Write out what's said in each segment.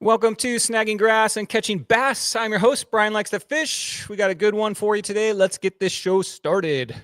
Welcome to Snagging Grass and Catching Bass. I'm your host, Brian Likes to Fish. We got a good one for you today. Let's get this show started.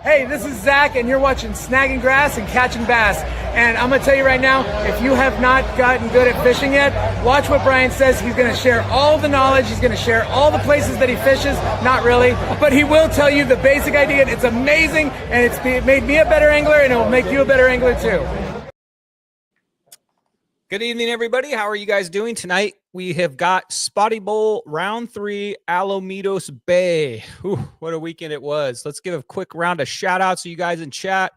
Hey, this is Zach, and you're watching Snagging Grass and Catching Bass. And I'm going to tell you right now, if you have not gotten good at fishing yet, watch what Brian says. He's going to share all the knowledge. He's going to share all the places that he fishes. Not really, but he will tell you the basic idea. It's amazing, and it's made me a better angler, and it will make you a better angler too. Good evening, everybody. How are you guys doing tonight? We have got Spotty Bowl Round 3, Alamitos Bay. Whew, what a weekend it was. Let's give a quick round of shout-outs to you guys in chat.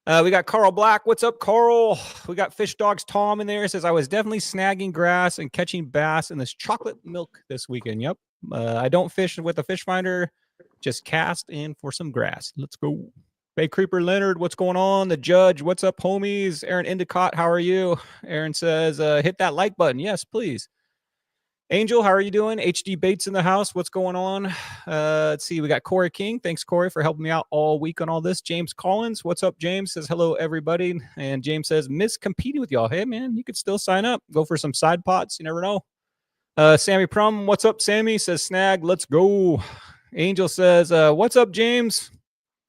We got Carl Black. What's up, Carl? We got Fish Dogs Tom in there. Says, I was definitely snagging grass and catching bass in this chocolate milk this weekend. Yep. I don't fish with a fish finder. Just cast in for some grass. Let's go. Bay Creeper Leonard, what's going on? The Judge, what's up, homies? Aaron Endicott, how are you? Aaron says, hit that like button. Yes, please. Angel, how are you doing? HD Bates in the house, what's going on? Let's see, we got Corey King. Thanks, Corey, for helping me out all week on all this. James Collins, what's up, James? Says, hello, everybody. And James says, miss competing with y'all. Hey, man, you could still sign up. Go for some side pots. You never know. Sammy Prum, what's up, Sammy? Says, snag, let's go. Angel says, what's up, James?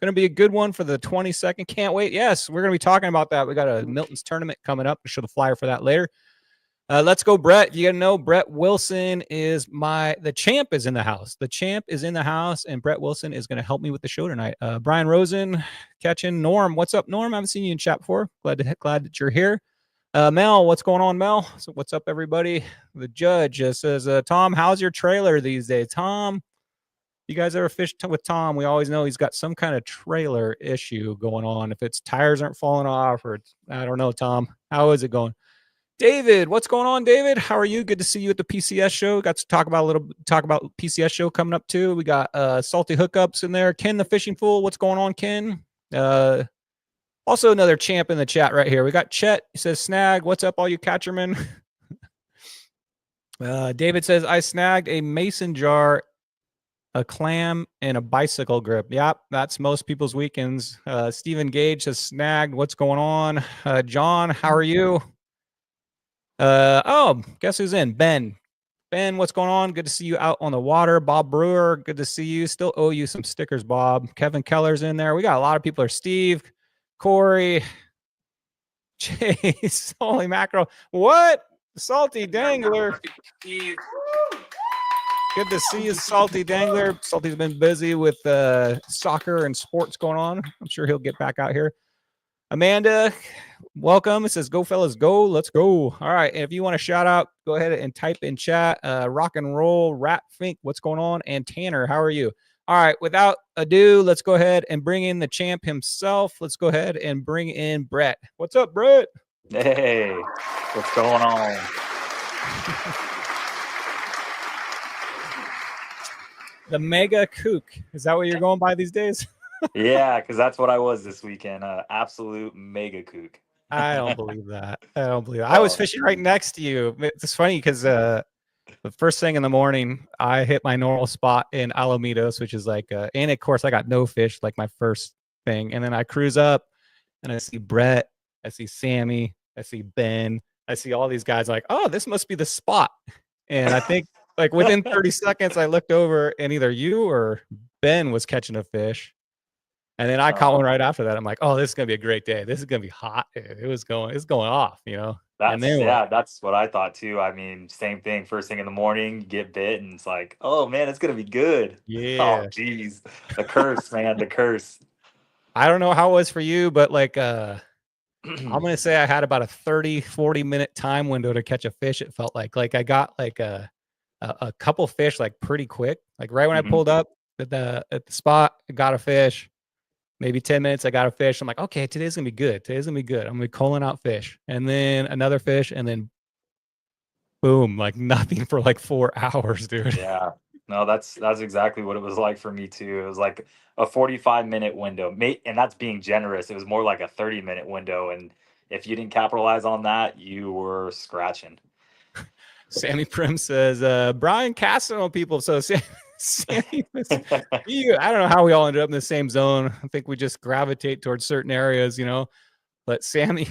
Going to be a good one for the 22nd. Can't wait. Yes, we're going to be talking about that. We got a Milton's tournament coming up. I'll show the flyer for that later. Let's go, Brett. You got to know Brett Wilson is the champ is in the house. The champ is in the house, and Brett Wilson is going to help me with the show tonight. Brian Rosen catching. Norm, what's up, Norm? I haven't seen you in chat before. Glad that you're here. Mel, what's going on, Mel? So what's up, everybody? The Judge says, Tom, how's your trailer these days? Tom, you guys ever fished with Tom? We always know he's got some kind of trailer issue going on. If its tires aren't falling off, or I don't know, Tom. How is it going? David, what's going on, David? How are you? Good to see you at the PCS show. Got to talk about PCS show coming up too. We got Salty Hookups in there. Ken the Fishing Fool, what's going on, Ken? Also another champ in the chat right here. We got Chet. He says, snag, what's up, all you catchermen? David says, I snagged a mason jar, a clam, and a bicycle grip. Yep, that's most people's weekends. Stephen Gage has snagged. What's going on? John, how are you? Oh, guess who's in? Ben. Ben, what's going on? Good to see you out on the water. Bob Brewer, good to see you. Still owe you some stickers, Bob. Kevin Keller's in there. We got a lot of people there. Steve, Corey, Chase, holy mackerel. What? Salty Dangler. Good to see you, Salty Dangler. Salty's been busy with soccer and sports going on. I'm sure he'll get back out here. Amanda, welcome. It says, go, fellas, go. Let's go. All right. And if you want to shout out, go ahead and type in chat. Rock and roll, Rat Fink, what's going on? And Tanner, how are you? All right. Without ado, let's go ahead and bring in the champ himself. Let's go ahead and bring in Brett. What's up, Brett? Hey, what's going on? The mega kook. Is that what you're going by these days? Yeah, because that's what I was this weekend. Absolute mega kook. I don't believe that. I don't believe that. I was fishing right next to you. It's funny because the first thing in the morning, I hit my normal spot in Alamitos, which is like, and of course, I got no fish, like my first thing. And then I cruise up and I see Brett, I see Sammy, I see Ben, I see all these guys like, oh, this must be the spot. And I think like within 30 seconds, I looked over and either you or Ben was catching a fish. And then I caught one right after that. I'm like, oh, this is going to be a great day. This is going to be hot. It's going off, you know? That's what I thought too. I mean, same thing. First thing in the morning, get bit, and it's like, oh man, it's going to be good. Yeah. Oh, geez. The curse, man, the curse. I don't know how it was for you, but like, I'm going to say I had about a 30-40 minute time window to catch a fish. It felt like I got like a couple fish like pretty quick. Like right when I pulled up, at the spot. I got a fish. Maybe 10 minutes, I got a fish. I'm like, okay, today's gonna be good. Today's gonna be good. I'm gonna be calling out fish, and then another fish, and then boom, like nothing for like 4 hours, dude. Yeah. No, that's exactly what it was like for me too. It was like a 45-minute window. And that's being generous. It was more like a 30-minute window. And if you didn't capitalize on that, you were scratching. Sammy Prim says, Brian casting on people. So Sammy, I don't know how we all ended up in the same zone. I think we just gravitate towards certain areas, you know. But Sammy,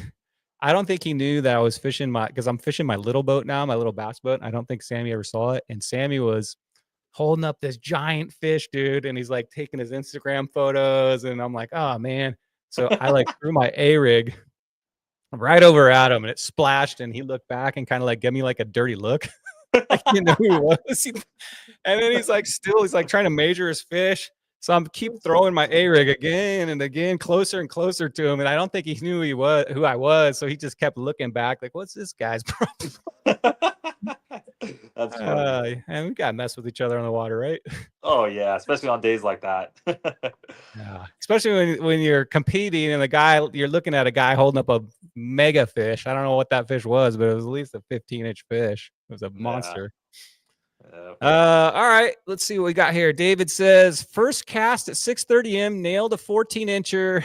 I don't think he knew that I was fishing because I'm fishing my little boat now, my little bass boat. I don't think Sammy ever saw it. And Sammy was holding up this giant fish, dude. And he's like taking his Instagram photos. And I'm like, oh man. So I like threw my A-rig right over at him and it splashed. And he looked back and kind of like gave me like a dirty look. Like, you know who he was. And then he's like trying to measure his fish. So I'm keep throwing my A-rig again and again, closer and closer to him. And I don't think he knew who I was. So he just kept looking back like, what's this guy's problem? That's funny. And we got to mess with each other on the water, right? Oh yeah, especially on days like that. Yeah, especially when you're competing and you're looking at a guy holding up a mega fish. I don't know what that fish was, but it was at least a 15-inch fish. It was a monster. All right, let's see what we got here. David says, first cast at 6:30 a.m. nailed a 14-incher.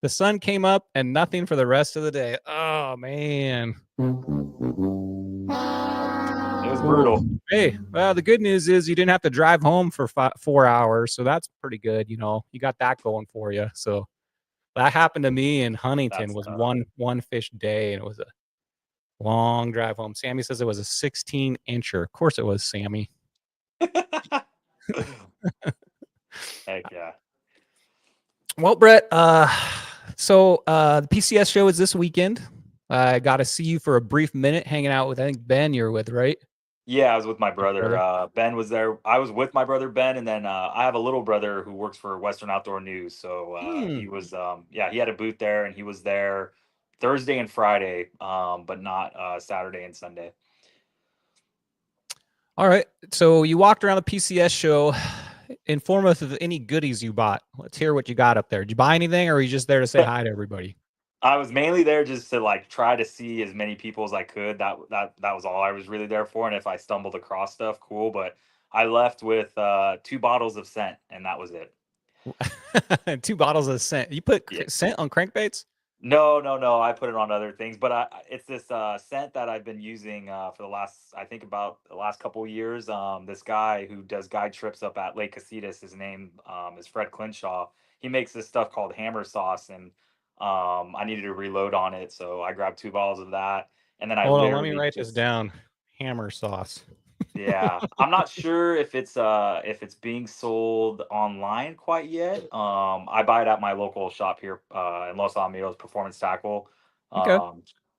The sun came up and nothing for the rest of the day. Oh man, it was brutal. Hey, well, the good news is you didn't have to drive home for 4 hours, so that's pretty good. You know, you got that going for you. So that happened to me in Huntington. Was one fish day, and it was a long drive home. Sammy says it was a 16-incher. Of course it was, Sammy. Heck yeah. Well, Brett, so the PCS show is this weekend. I got to see you for a brief minute hanging out with, I think, Ben you're with, right? Yeah, I was with my brother. Ben was there. I was with my brother, Ben, and then I have a little brother who works for Western Outdoor News. So he was, he had a booth there, and he was there Thursday and Friday, but not Saturday and Sunday. All right. So you walked around the PCS show. Inform us of any goodies you bought. Let's hear what you got up there. Did you buy anything, or were you just there to say hi to everybody? I was mainly there just to like try to see as many people as I could. That was all I was really there for. And if I stumbled across stuff, cool. But I left with 2 bottles of scent, and that was it. 2 bottles of scent. You put scent on crankbaits? No. I put it on other things, but it's this scent that I've been using for the last couple of years. This guy who does guide trips up at Lake Casitas, his name is Fred Clinshaw. He makes this stuff called hammer sauce, and I needed to reload on it, so I grabbed 2 bottles of that, and then let me write this down. Hammer sauce. Yeah, I'm not sure if it's being sold online quite yet. I buy it at my local shop here in Los Alamitos, Performance Tackle. Okay.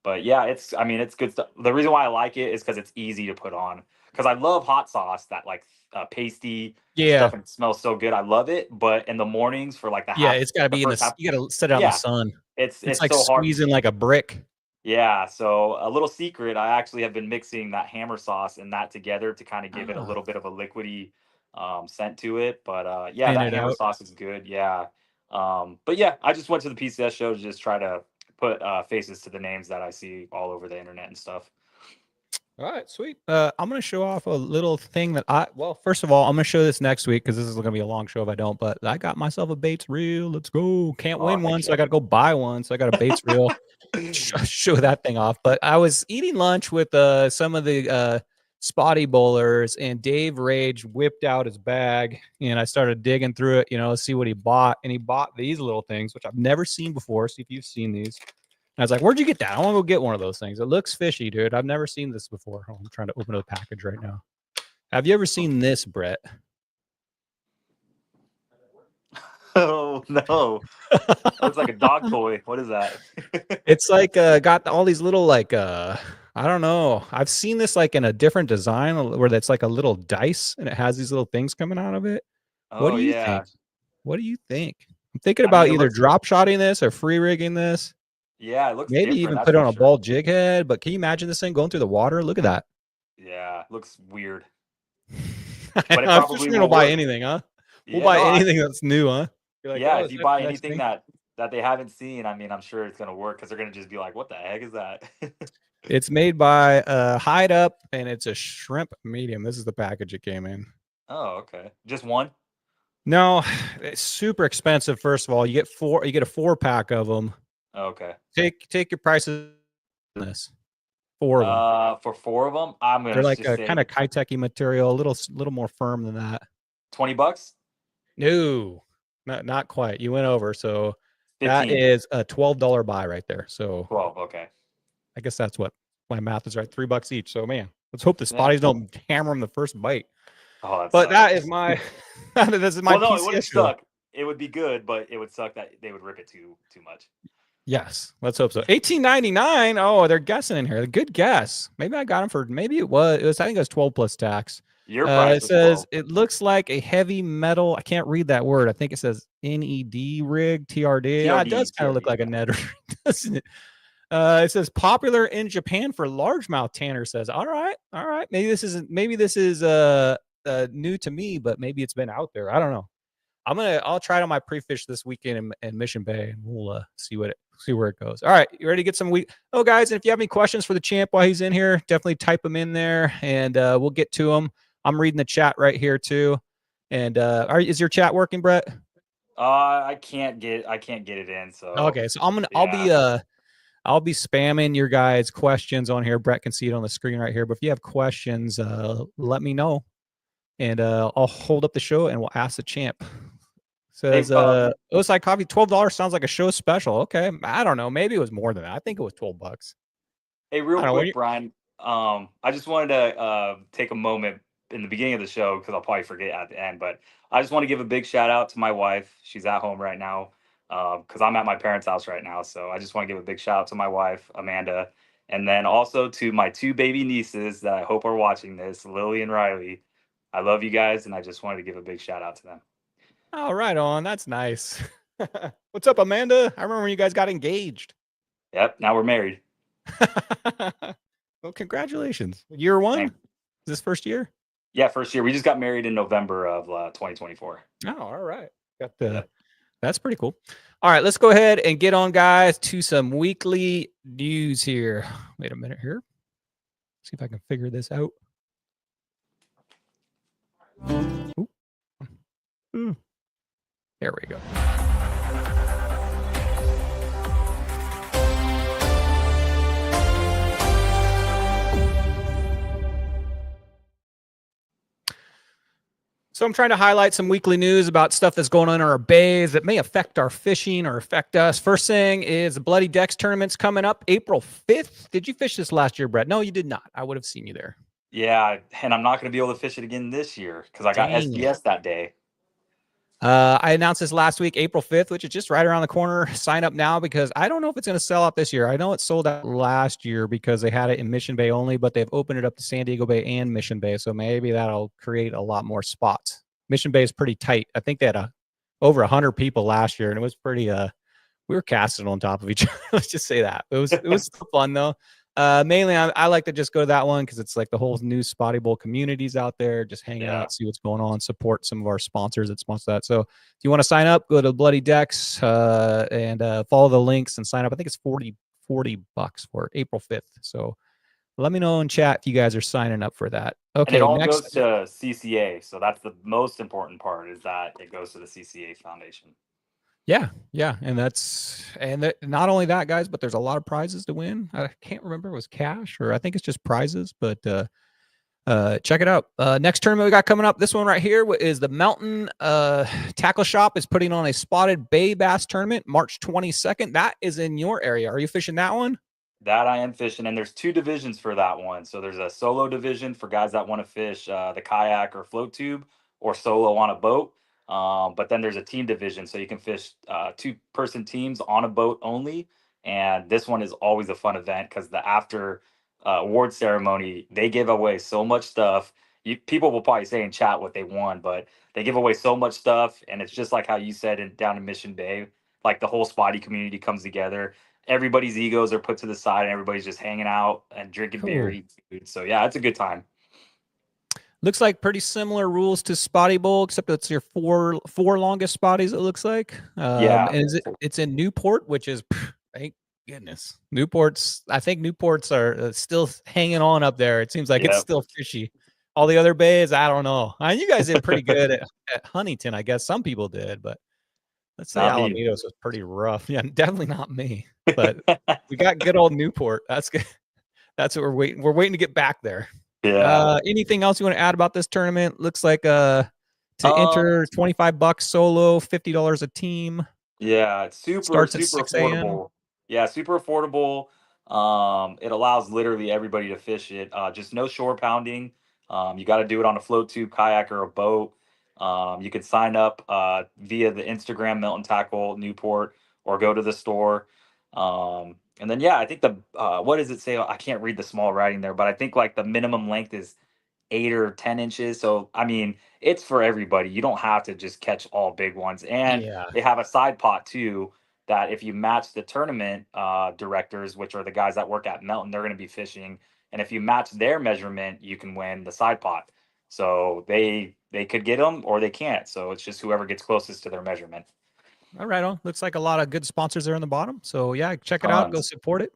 But yeah, it's good stuff. The reason why I like it is because it's easy to put on. Because I love hot sauce, that like pasty stuff, and it smells so good. I love it. But in the mornings for like it's got to be you got to set it out in the sun. It's like so squeezing hard. like a brick. Yeah, so a little secret, I actually have been mixing that hammer sauce and that together to kind of give it a little bit of a liquidy scent to it. But that hammer sauce is good. Yeah. But yeah, I just went to the PCS show to just try to put faces to the names that I see all over the internet and stuff. All right, sweet. I'm going to show off a little thing that first of all, I'm going to show this next week because this is going to be a long show if I don't, but I got myself a baits reel. Let's go. Can't win one, so I got to go buy one. So I got a baits reel. Show that thing off. But I was eating lunch with some of the Spotty bowlers, and Dave Rage whipped out his bag, and I started digging through it, see what he bought. And he bought these little things, which I've never seen before. See if you've seen these. I was like, where'd you get that? I want to go get one of those things. It looks fishy, dude. I've never seen this before. I'm trying to open the package right now. Have you ever seen this, Brett? Oh, no. Looks like a dog toy. What is that? It's like got all these little I don't know. I've seen this like in a different design where that's like a little dice and it has these little things coming out of it. What do you think? What do you think? I'm thinking about either drop shotting this or free rigging this. Yeah, it looks maybe even put it on a ball jig head. But can you imagine this thing going through the water? Look at that. Yeah, looks weird. But I'm just gonna buy anything, huh? We'll Yeah, buy no, anything that's new, huh? You're like, yeah, oh, if is you that buy the next anything thing? that they haven't seen, I mean, I'm sure it's gonna work because they're gonna just be like, "What the heck is that?" It's made by Hide Up, and it's a shrimp medium. This is the package it came in. Oh, okay. Just one? No, it's super expensive. First of all, you get four. You get a 4-pack of them. Okay. Take your prices on this. 4 of them. For four of them, I'm They're gonna like just a kind say of Kiteki material, a little more firm than that. $20, No, not quite. You went over. So that 15, is a $12 buy right there. So 12. Okay. I guess that's what my math is right. $3 each. So man, let's hope the Yeah. spotties don't hammer them the first bite. Oh, that But that is sucks. my this is my Well, no, it wouldn't PCS show. suck. It would be good, but it would suck that they would rip it too much. Yes, let's hope so. 18.99. Oh, they're guessing in here. Good guess. Maybe I got them for maybe it was. I think it was 12 plus tax. Your price It was says 12. it looks like a heavy metal. I can't read that word. I think it says NED rig TRD. Yeah, it TRD, does kind of look TRD. like a Yeah. Ned rig, doesn't it? It says popular in Japan for largemouth. Tanner says, all right. Maybe this is new to me, but maybe it's been out there. I don't know. I'll try it on my pre-fish this weekend in Mission Bay, and we'll see where it goes. All right, you ready to get some week? Oh, guys, if you have any questions for the champ while he's in here, definitely type them in there, and we'll get to them. I'm reading the chat right here too. And is your chat working, Brett? I can't get it in. So Okay, so yeah. I'll be spamming your guys' questions on here. Brett can see it on the screen right here. But if you have questions, let me know, and I'll hold up the show and we'll ask the champ. Hey, Says Osai coffee, $12 sounds like a show special. Okay. I don't know. Maybe it was more than that. I think it was $12. hey, I real don't know. quick, Brian. I just wanted to take a moment in the beginning of the show because I'll probably forget at the end, but I just want to give a big shout out to my wife. She's at home right now because I'm at my parents' house right now. So I just want to give a big shout out to my wife, Amanda, and then also to my two baby nieces that I hope are watching this, Lily and Riley. I love you guys, and I just wanted to give a big shout out to them. Oh, right on. That's nice. What's up, Amanda? I remember when you guys got engaged. Yep, now we're married. Well, congratulations. Year one? Thanks. Is this first year? Yeah, first year. We just got married in November of 2024. Oh, all right. Yep. That's pretty cool. All right, let's go ahead and get on, guys, to some weekly news here. Wait a minute here. See if I can figure this out. Ooh. There we go. So I'm trying to highlight some weekly news about stuff that's going on in our bays that may affect our fishing or affect us. First thing is the Bloody Decks tournament's coming up April 5th. Did you fish this last year, Brett? No, you did not. I would have seen you there. Yeah, and I'm not going to be able to fish it again this year because I got Dang it. SBS that day. I announced this last week, April 5th, which is just right around the corner. Sign up now because I don't know if it's going to sell out this year. I know it sold out last year because they had it in Mission Bay only, but they've opened it up to San Diego Bay and Mission Bay. So maybe that'll create a lot more spots. Mission Bay is pretty tight. I think they had over 100 people last year, and it was pretty, we were casting on top of each other. Let's just say that. It was fun though. Mainly, I like to just go to that one because it's like the whole new Spotty Bowl communities out there, just hanging out, see what's going on, support some of our sponsors that sponsor that. So if you want to sign up, go to Bloody Decks and follow the links and sign up. I think it's $40 for April 5th. So let me know in chat if you guys are signing up for that. Okay, and it all next goes to CCA. So that's the most important part is that it goes to the CCA Foundation. Yeah, and not only that, guys, but there's a lot of prizes to win. I can't remember if it was cash or I think it's just prizes, but check it out. Next tournament we got coming up, this one right here is the Mountain Tackle Shop is putting on a spotted bay bass tournament March 22nd. That is in your area. Are you fishing that one? That I am fishing, and there's two divisions for that one. So there's a solo division for guys that want to fish the kayak or float tube or solo on a boat. But then there's a team division, so you can fish two-person teams on a boat only. And this one is always a fun event because the after award ceremony, they give away so much stuff. People will probably say in chat what they won, but they give away so much stuff, and it's just like how you said down in Mission Bay, like the whole Spotty community comes together. Everybody's egos are put to the side, and everybody's just hanging out and drinking beer, eating food. So yeah, it's a good time. Looks like pretty similar rules to Spotty Bowl, except it's your four longest spotties. It looks like, Yeah. and it's in Newport, which is thank goodness. I think Newports are still hanging on up there. It seems like it's Yep. still fishy. All the other bays, I don't know. You guys did pretty good at Huntington, I guess. Some people did, but let's say Not me. Alamitos was pretty rough. Yeah, definitely not me. But we got good old Newport. That's good. That's what we're waiting. We're waiting to get back there. Yeah. Anything else you want to add about this tournament? Looks like to enter $25 solo, $50 a team. Yeah, it's super Starts at super 6 a.m. affordable. Yeah, super affordable. It allows literally everybody to fish it. Just no shore pounding. You got to do it on a float tube, kayak, or a boat. You can sign up via the Instagram Milton Tackle Newport or go to the store. And then yeah, I think the what does it say? I can't read the small writing there, but I think like the minimum length is 8 or 10 inches. So I mean, it's for everybody. You don't have to just catch all big ones. And Yeah. they have a side pot too. That if you match the tournament directors, which are the guys that work at Melton, they're going to be fishing. And if you match their measurement, you can win the side pot. So they could get them or they can't. So it's just whoever gets closest to their measurement. All right. On. Looks like a lot of good sponsors there on the bottom. So yeah, check it out. Go Tons. support it.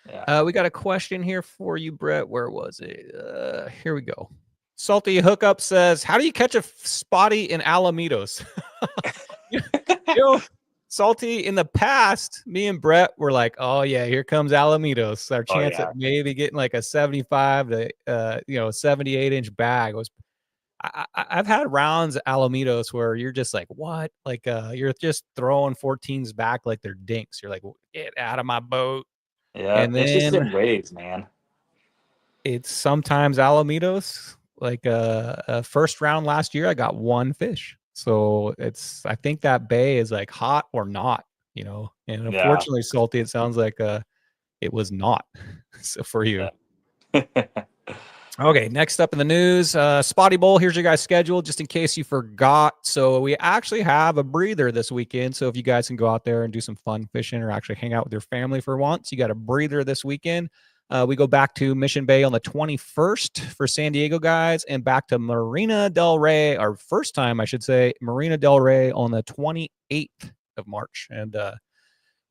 Yeah. We got a question here for you, Brett. Where was it? Here we go. Salty Hookup says, "How do you catch a spotty in Alamitos?" you know, Salty, in the past, me and Brett were like, "Oh yeah, here comes Alamitos. Our chance at maybe getting like a 75 to 78-inch bag was." I've had rounds at Alamitos where you're just like, what? Like, you're just throwing 14s back like they're dinks. You're like, get out of my boat. Yeah. And It's just then in waves, man. it's sometimes Alamitos. Like a first round last year, I got one fish. So I think that bay is like hot or not, and unfortunately, Salty, it sounds like it was not. So for you. Yeah. Okay, next up in the news, Spotty Bowl. Here's your guys' schedule, just in case you forgot. So we actually have a breather this weekend. So if you guys can go out there and do some fun fishing or actually hang out with your family for once, you got a breather this weekend. We go back to Mission Bay on the 21st for San Diego guys, and back to Marina Del Rey, our first time, I should say, Marina Del Rey on the 28th of March. And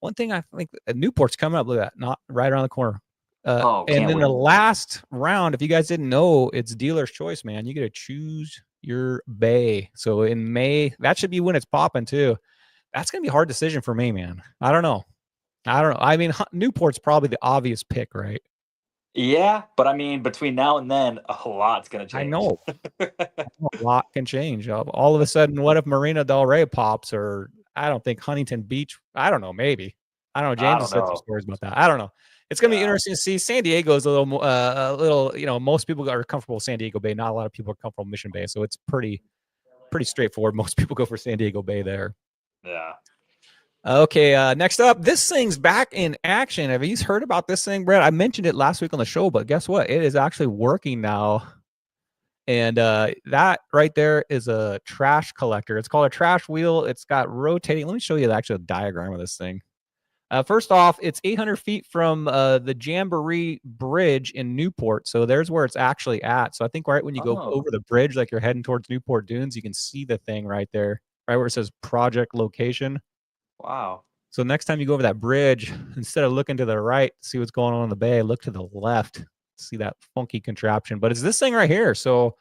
one thing I think, Newport's coming up. Look at that, not right around the corner. And then the last round, if you guys didn't know, it's dealer's choice, man. You get to choose your bay. So in May, that should be when it's popping too. That's going to be a hard decision for me, man. I don't know. I mean, Newport's probably the obvious pick, right? Yeah, but I mean, between now and then, a lot's going to change. I know. A lot can change. All of a sudden, what if Marina Del Rey pops, or I don't think Huntington Beach? I don't know. Maybe. I don't know. James has said some stories about that. I don't know. It's going to be interesting to see. San Diego is a little, most people are comfortable with San Diego Bay. Not a lot of people are comfortable with Mission Bay. So it's pretty straightforward. Most people go for San Diego Bay there. Yeah. Okay. Next up, this thing's back in action. Have you heard about this thing, Brett? I mentioned it last week on the show, but guess what? It is actually working now. And that right there is a trash collector. It's called a trash wheel. It's got rotating. Let me show you the actual diagram of this thing. First off, it's 800 feet from the Jamboree Bridge in Newport. So there's where it's actually at. So I think right when you go over the bridge, like you're heading towards Newport Dunes, you can see the thing right there, right where it says project location. Wow. So next time you go over that bridge, instead of looking to the right, see what's going on in the bay, look to the left, see that funky contraption. But it's this thing right here. So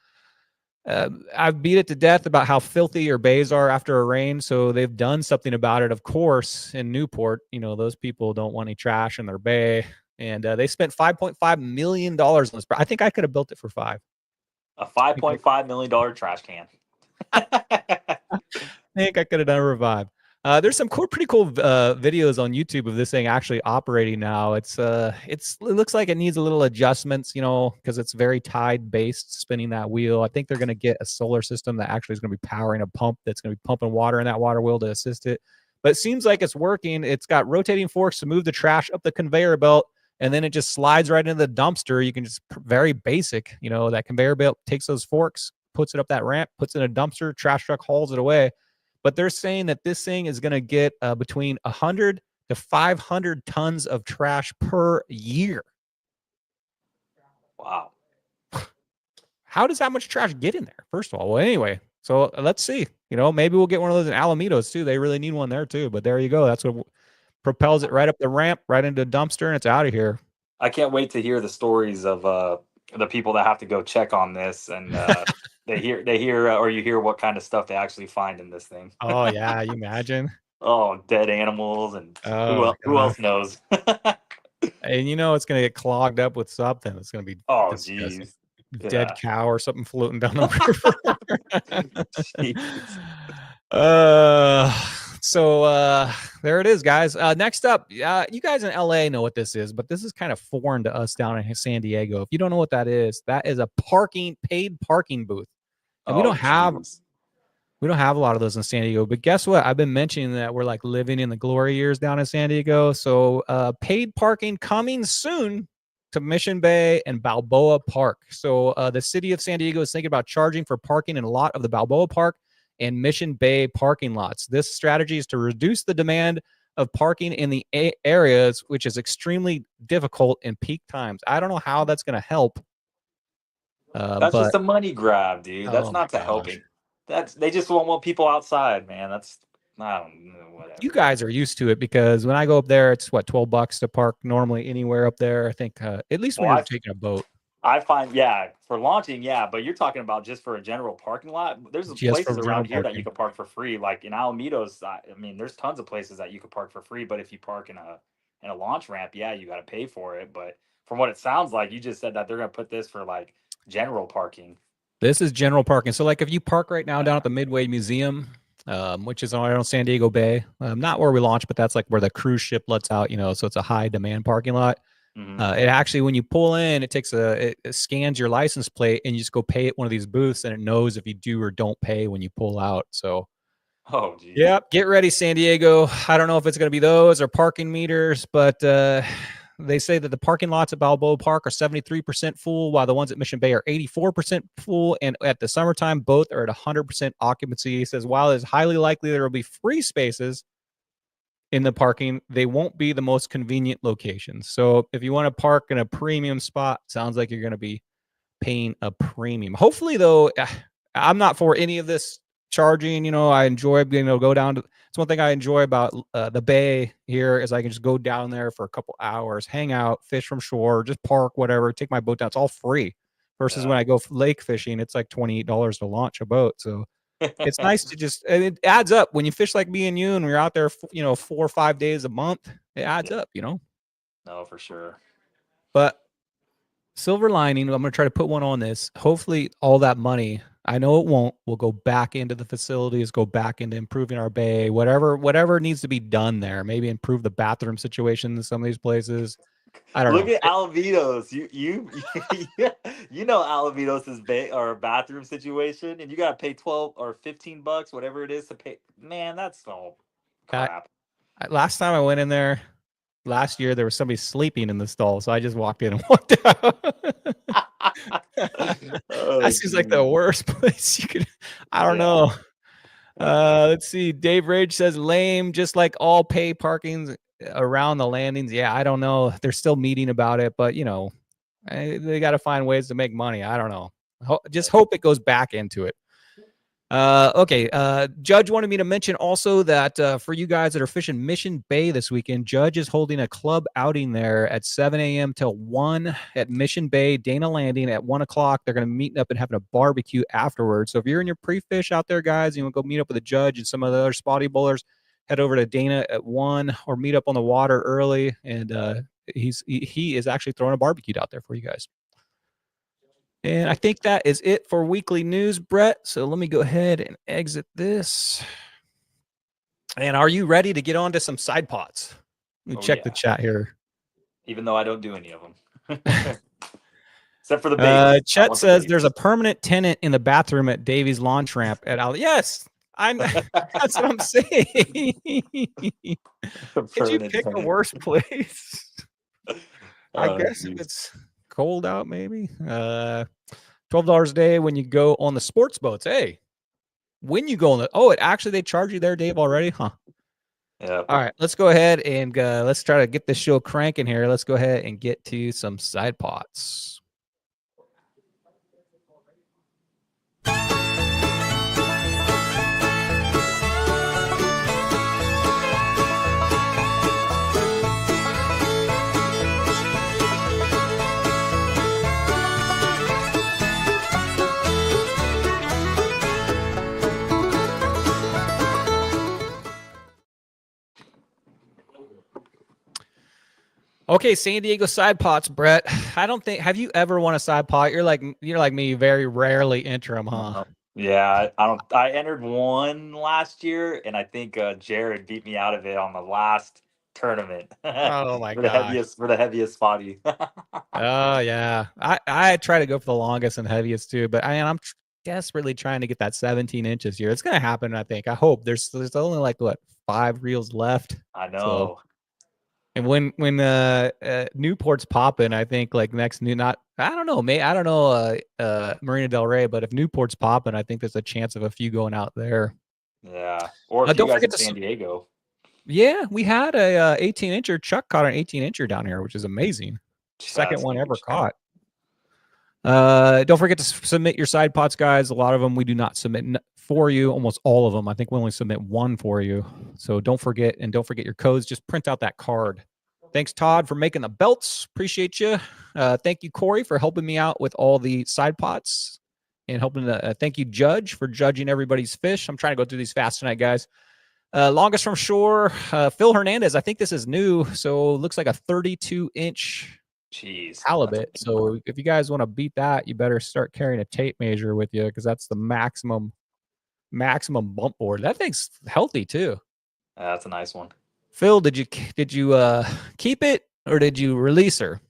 I've beat it to death about how filthy your bays are after a rain. So they've done something about it. Of course, in Newport, those people don't want any trash in their bay. And they spent $5.5 million on this. I think I could have built it for $5 million. A $5.5 million trash can. I think I could have done a revive. There's some pretty cool videos on YouTube of this thing actually operating now. It looks like it needs a little adjustments, because it's very tide based spinning that wheel. I think they're going to get a solar system that actually is going to be powering a pump that's going to be pumping water in that water wheel to assist it. But it seems like it's working. It's got rotating forks to move the trash up the conveyor belt, and then it just slides right into the dumpster. You can just very basic, that conveyor belt takes those forks, puts it up that ramp, puts it in a dumpster, trash truck hauls it away. But they're saying that this thing is going to get between 100 to 500 tons of trash per year. Wow. how does that much trash get in there? First of all, well, anyway, so let's see. Maybe we'll get one of those in Alamitos too. They really need one there too. But there you go. That's what propels it right up the ramp, right into a dumpster, and it's out of here. I can't wait to hear the stories of the people that have to go check on this, and they hear or you hear what kind of stuff they actually find in this thing. Oh yeah, you imagine. Oh, dead animals, and who else knows? And it's going to get clogged up with something. It's going to be disgusting. Dead cow or something floating down the river. So there it is, guys. Next up, you guys in LA know what this is, but this is kind of foreign to us down in San Diego. If you don't know what that is a paid parking booth. And we don't have a lot of those in San Diego, but guess what? I've been mentioning that we're like living in the glory years down in San Diego. So paid parking coming soon to Mission Bay and Balboa Park. So the city of San Diego is thinking about charging for parking in a lot of the Balboa Park and Mission Bay parking lots. This strategy is to reduce the demand of parking in the areas, which is extremely difficult in peak times. I don't know how that's going to help. That's just a money grab, dude. That's not to helping. They just want people outside, man. I don't know, whatever. You guys are used to it because when I go up there, it's what, $12 to park normally anywhere up there. I think at least when you're taking a boat. I find, for launching, but you're talking about just for a general parking lot. There's places around here that you can park for free. Like in Alamitos, I mean, there's tons of places that you can park for free. But if you park in a launch ramp, you got to pay for it. But from what it sounds like, you just said that they're going to put this for like general parking. This is general parking. So like if you park right now down at the Midway Museum, which is on San Diego Bay, not where we launch, but that's like where the cruise ship lets out, so it's a high demand parking lot. Mm-hmm. It actually, when you pull in, it scans your license plate and you just go pay at one of these booths and it knows if you do or don't pay when you pull out. So, geez. Yeah, get ready, San Diego. I don't know if it's going to be those or parking meters, but they say that the parking lots at Balboa Park are 73% full, while the ones at Mission Bay are 84% full. And at the summertime, both are at 100% occupancy. He says, while it's highly likely there will be free spaces in the parking, they won't be the most convenient locations. So if you want to park in a premium spot, sounds like you're going to be paying a premium. Hopefully, though, I'm not for any of this charging. I enjoy being able to go down to. It's one thing I enjoy about the bay here is I can just go down there for a couple hours, hang out, fish from shore, just park, whatever, take my boat down. It's all free. Versus when I go lake fishing, it's like $28 to launch a boat. So it's nice to it adds up when you fish like me and you, and we're out there, 4 or 5 days a month. It adds up, No, for sure. But silver lining, I'm going to try to put one on this. Hopefully all that money, I know it won't, will go back into the facilities, go back into improving our bay, whatever needs to be done there. Maybe improve the bathroom situation in some of these places. I don't know. Look at Alamitos. You Alamitos' bay or bathroom situation, and you got to pay $12 or $15, whatever it is to pay. Man, that's all crap. Last time I went in there, last year, there was somebody sleeping in the stall, so I just walked in and walked out. That seems like the worst place you could. I don't know. Let's see. Dave Rage says lame, just like all pay parkings around the landings. Yeah, I don't know. They're still meeting about it, but they got to find ways to make money. I don't know. Just hope it goes back into it. Okay. Judge wanted me to mention also that for you guys that are fishing Mission Bay this weekend, Judge is holding a club outing there at 7 a.m. till 1 at Mission Bay, Dana Landing at 1 o'clock. They're going to meet up and having a barbecue afterwards. So if you're in your pre-fish out there, guys, you want to go meet up with the Judge and some of the other spotty bowlers, head over to Dana at 1 or meet up on the water early. And he is actually throwing a barbecue out there for you guys. And I think that is it for weekly news, Brett. So let me go ahead and exit this. And are you ready to get on to some side pots? Let me check the chat here. Even though I don't do any of them. Except for the babies. Chet says there's a permanent tenant in the bathroom at Davies Launch Ramp at Yes, that's what I'm saying. Did you pick a worse place? I guess if it's cold out, maybe. $12 a day when you go on the sports boats. Hey, when you go on they charge you there, Dave, already, huh? Yeah. All right, let's go ahead and let's try to get this show cranking here. Let's go ahead and get to some side pots. Okay, San Diego side pots, Brett. I don't think have you ever won a side pot? You're like me, very rarely enter them, huh? Yeah, I don't. I entered one last year, and I think Jared beat me out of it on the last tournament Oh my gosh. for the heaviest spotty. Oh yeah. I try to go for the longest and heaviest too, but I'm desperately trying to get that 17 inches here. It's gonna happen, I think. I hope there's only like what 5 reels left. I So know. and when Newport's popping, I think like next new not I don't know, I don't know Marina Del Rey, but if Newport's popping, I think there's a chance of a few going out there. Yeah, or if you Don't guys forget in to San Diego. yeah, we had a 18 incher. Chuck caught an 18 incher down here, which is amazing. Second That's one ever huge. caught. Don't forget to submit your side pots, guys. A lot of them we do not submit for you. Almost all of them. I think we only submit one for you. So don't forget, and don't forget your codes. Just print out that card. Thanks, Todd, for making the belts. Appreciate you. Thank you, Corey, for helping me out with all the side pots and helping to thank you, Judge, for judging everybody's fish. I'm trying to go through these fast tonight, guys. Longest from shore, Phil Hernandez. I think this is new. So it looks like a 32-inch Jeez. halibut. So if you guys want to beat that, you better start carrying a tape measure with you because that's the maximum bump board. That thing's healthy too. That's a nice one. Phil, did you keep it or did you release her?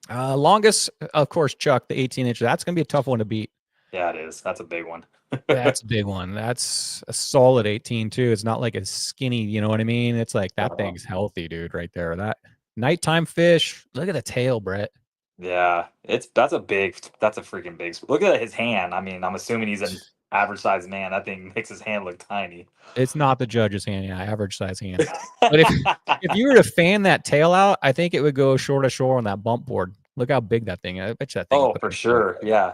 Longest, of course, Chuck, the 18-inch. That's gonna be a tough one to beat. Yeah, it is. That's a big one. That's a big one. That's a solid 18 too. It's not like a skinny, you know what I mean? It's like that thing's healthy, dude, right there. That nighttime fish. Look at the tail, Brett. Yeah, that's a freaking big. Look at his hand. I mean, I'm assuming he's an average sized man. That thing makes his hand look tiny. It's not the judge's hand, yeah, average size hand. But if you were to fan that tail out, I think it would go shore to shore on that bump board. Look how big that thing is. I bet you that thing. Oh, for sure. Yeah.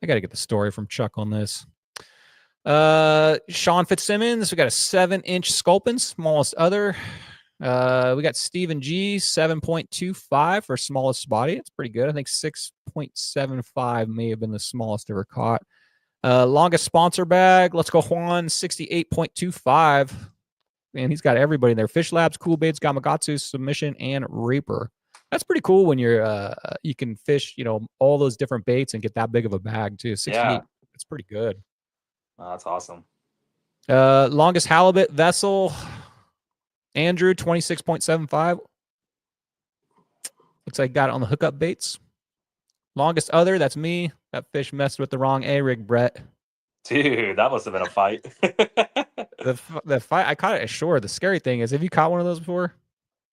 I got to get the story from Chuck on this. Sean Fitzsimmons, we got a 7-inch sculpin, smallest other. We got Stephen G, 7.25 for smallest spotty. It's pretty good. I think 6.75 may have been the smallest ever caught. Longest sponsor bag. Let's go Juan, 68.25. Man, he's got everybody in there. Fish Labs, Cool Baits, Gamakatsu, Submission, and Reaper. That's pretty cool when you're you can fish, all those different baits and get that big of a bag too. 68. Yeah. That's pretty good. Oh, that's awesome. Longest halibut vessel. Andrew, 26.75. Looks like got it on the hookup baits. Longest other, that's me. That fish messed with the wrong A-rig, Brett. Dude, that must have been a fight. the fight, I caught it ashore. The scary thing is, have you caught one of those before?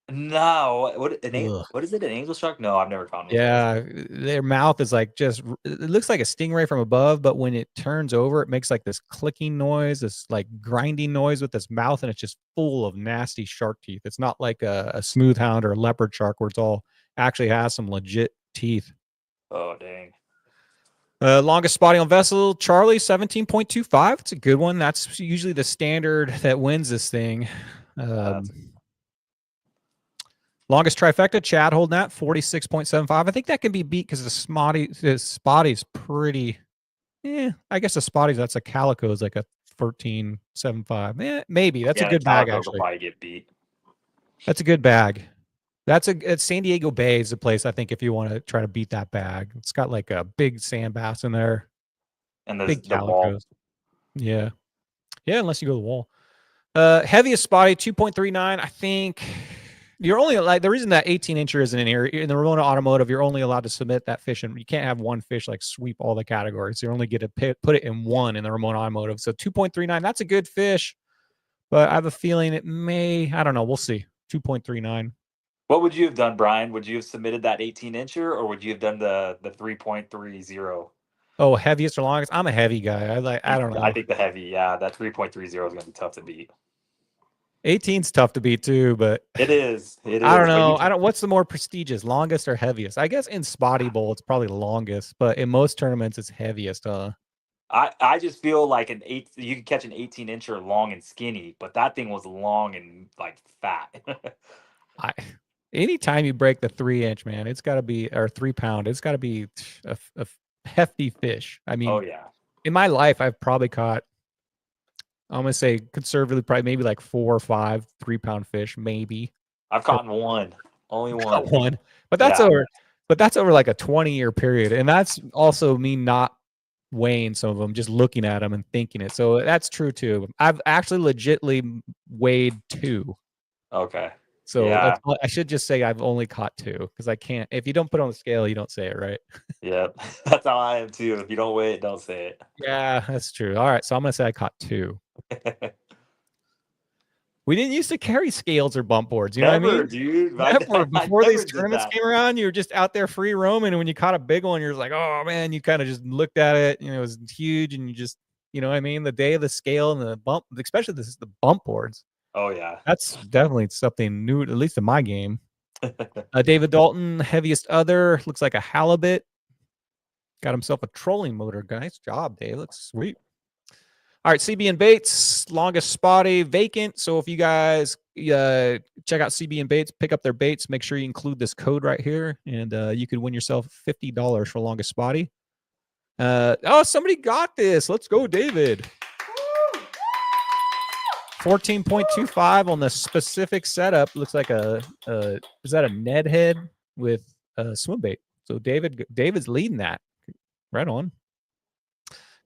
No. What is it, an angel shark? No, I've never caught one. Yeah, their mouth is like it looks like a stingray from above, but when it turns over, it makes like this clicking noise, this like grinding noise with this mouth, and it's just full of nasty shark teeth. It's not like a smooth hound or a leopard shark where it's all actually has some legit teeth. Oh, dang. Longest spotting on vessel, Charlie, 17.25. It's a good one. That's usually the standard that wins this thing. Longest trifecta, Chad holding that, 46.75. I think that can be beat because the spotty's pretty, I guess the spotty's, that's a calico, is like a 13.75. Maybe. That's a good bag, actually. Probably get beat. That's a good bag. It's San Diego Bay is the place, I think, if you want to try to beat that bag. It's got like a big sand bass in there. And big calicos. Yeah. Yeah, unless you go to the wall. Heaviest spotty, 2.39. I think you're only like the reason that 18-incher isn't in here in the Ramona Automotive, you're only allowed to submit that fish, and you can't have one fish like sweep all the categories. You only get to put it in one in the Ramona Automotive. So 2.39, that's a good fish, but I have a feeling it may. I don't know. We'll see. 2.39. What would you have done, Brian? Would you have submitted that 18-incher, or would you have done the 3.30? Oh, heaviest or longest? I'm a heavy guy. I don't know. I think the heavy, yeah, that 3.30 is going to be tough to beat. 18's tough to beat too, but it is. I don't know. What's the more prestigious, longest or heaviest? I guess in Spotty Bowl it's probably the longest, but in most tournaments it's heaviest. I just feel like you could catch an 18-incher long and skinny, but that thing was long and like fat. Anytime you break the 3-inch, man, it's got to be, or 3-pound, it's got to be a hefty fish. I mean, oh yeah. In my life, I've probably caught, I'm gonna say conservatively, probably maybe like 4 or 5 3-pound fish, maybe. I've caught one. Only Got one. one. But that's Yeah. over. But that's over like a 20-year period, and that's also me not weighing some of them, just looking at them and thinking it. So that's true too. I've actually legitly weighed 2. Okay. So Yeah. I should just say I've only caught 2 because I can't. If you don't put it on the scale, you don't say it, right? Yep. That's how I am too. If you don't weigh it, don't say Yeah, that's true. All right, so I'm gonna say I caught 2. it. We didn't used to carry scales or bump boards. You know what I Never, mean? dude. Never. I Before never these did tournaments that. came around, you were just out there free roaming, and when you caught a big one, you're just like, oh man, you kind of just looked at it. You know, it was huge, and you just, you know what I mean? The day of the scale and the bump, especially this is the bump boards. Oh yeah. That's definitely something new, at least in my game. David Dalton, heaviest other, looks like a halibut. Got himself a trolling motor. Nice job, Dave. Looks sweet. All right, CB and Baits, longest spotty, vacant. So if you guys check out CB and Baits, pick up their baits, make sure you include this code right here, and you could win yourself $50 for longest spotty. Oh, somebody got this. Let's go, David. 14.25 on the specific setup. Looks like is that a Ned head with a swim bait? So David's leading that. Right on.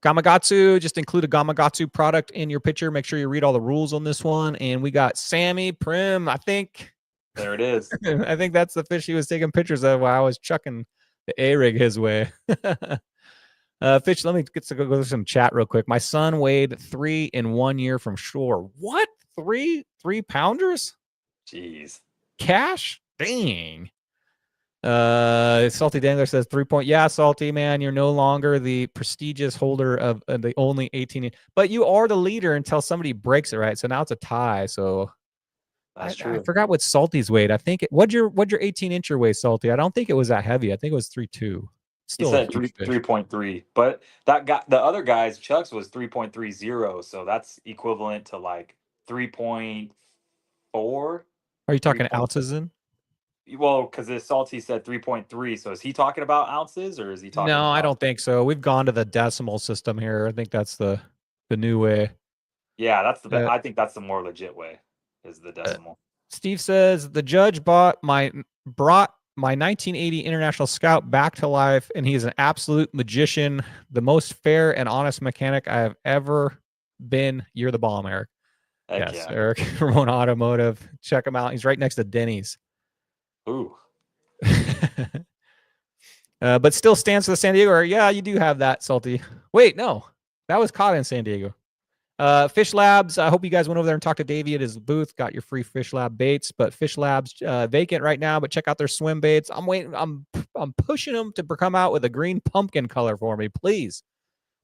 Gamakatsu, just include a Gamakatsu product in your picture. Make sure you read all the rules on this one. And we got Sammy Prim. I think There it is. I think that's the fish he was taking pictures of while I was chucking the A-rig his way. Fish, let me get to go to some chat real quick. My son weighed 3 in 1 year from shore. What? 3-pounders? Jeez. Cash? Dang. Salty Dangler says 3 point. Yeah, Salty man, you're no longer the prestigious holder of the only 18, but you are the leader until somebody breaks it, right? So now it's a tie. So That's I true. forgot what Salty's weight. I think what'd your 18-incher weigh, Salty? I don't think it was that heavy. I think it was 3.2. He Still a said huge fish. 3.3, but that guy, the other guy's Chuck's was 3.30, so that's equivalent to like 3.4. Are you talking 3.6. ounces in? Well, because this salty said 3.3, so is he talking about ounces or is he talking No, I about? don't think so. We've gone to the decimal system here. I think that's the new way. Yeah, that's the best. I think that's the more legit way, is the decimal. Steve says the judge brought my 1980 International Scout back to life, and he's an absolute magician, the most fair and honest mechanic I have ever been. You're the bomb, Eric. Heck Yes, yeah. Eric Ramon Automotive. Check him out. He's right next to Denny's. Ooh. But still stands for the San Diego. Or yeah, you do have that, Salty. Wait, no, that was caught in San Diego. Fish Labs. I hope you guys went over there and talked to Davey at his booth. Got your free Fish Lab baits, but Fish Labs vacant right now. But check out their swim baits. I'm waiting. I'm pushing them to come out with a green pumpkin color for me, please.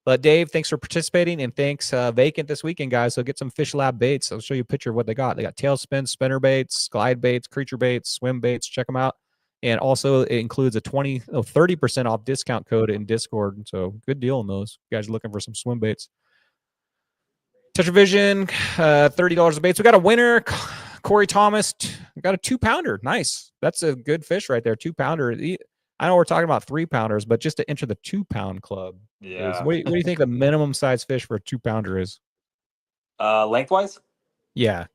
But Dave, thanks for participating, and thanks vacant this weekend, guys. So get some Fish Lab baits. I'll show you a picture of what they got. They got tailspin, spinner baits, glide baits, creature baits, swim baits. Check them out. And also it includes a 30% off discount code in Discord. So good deal on those. You guys are looking for some swim baits. Tetravision, $30 a baits. We got a winner, Corey Thomas. We got a 2-pounder. Nice. That's a good fish right there. 2-pounder. I know we're talking about 3-pounders, but just to enter the 2-pound club. Yeah. What do you think the minimum size fish for a 2-pounder is? Lengthwise? Yeah.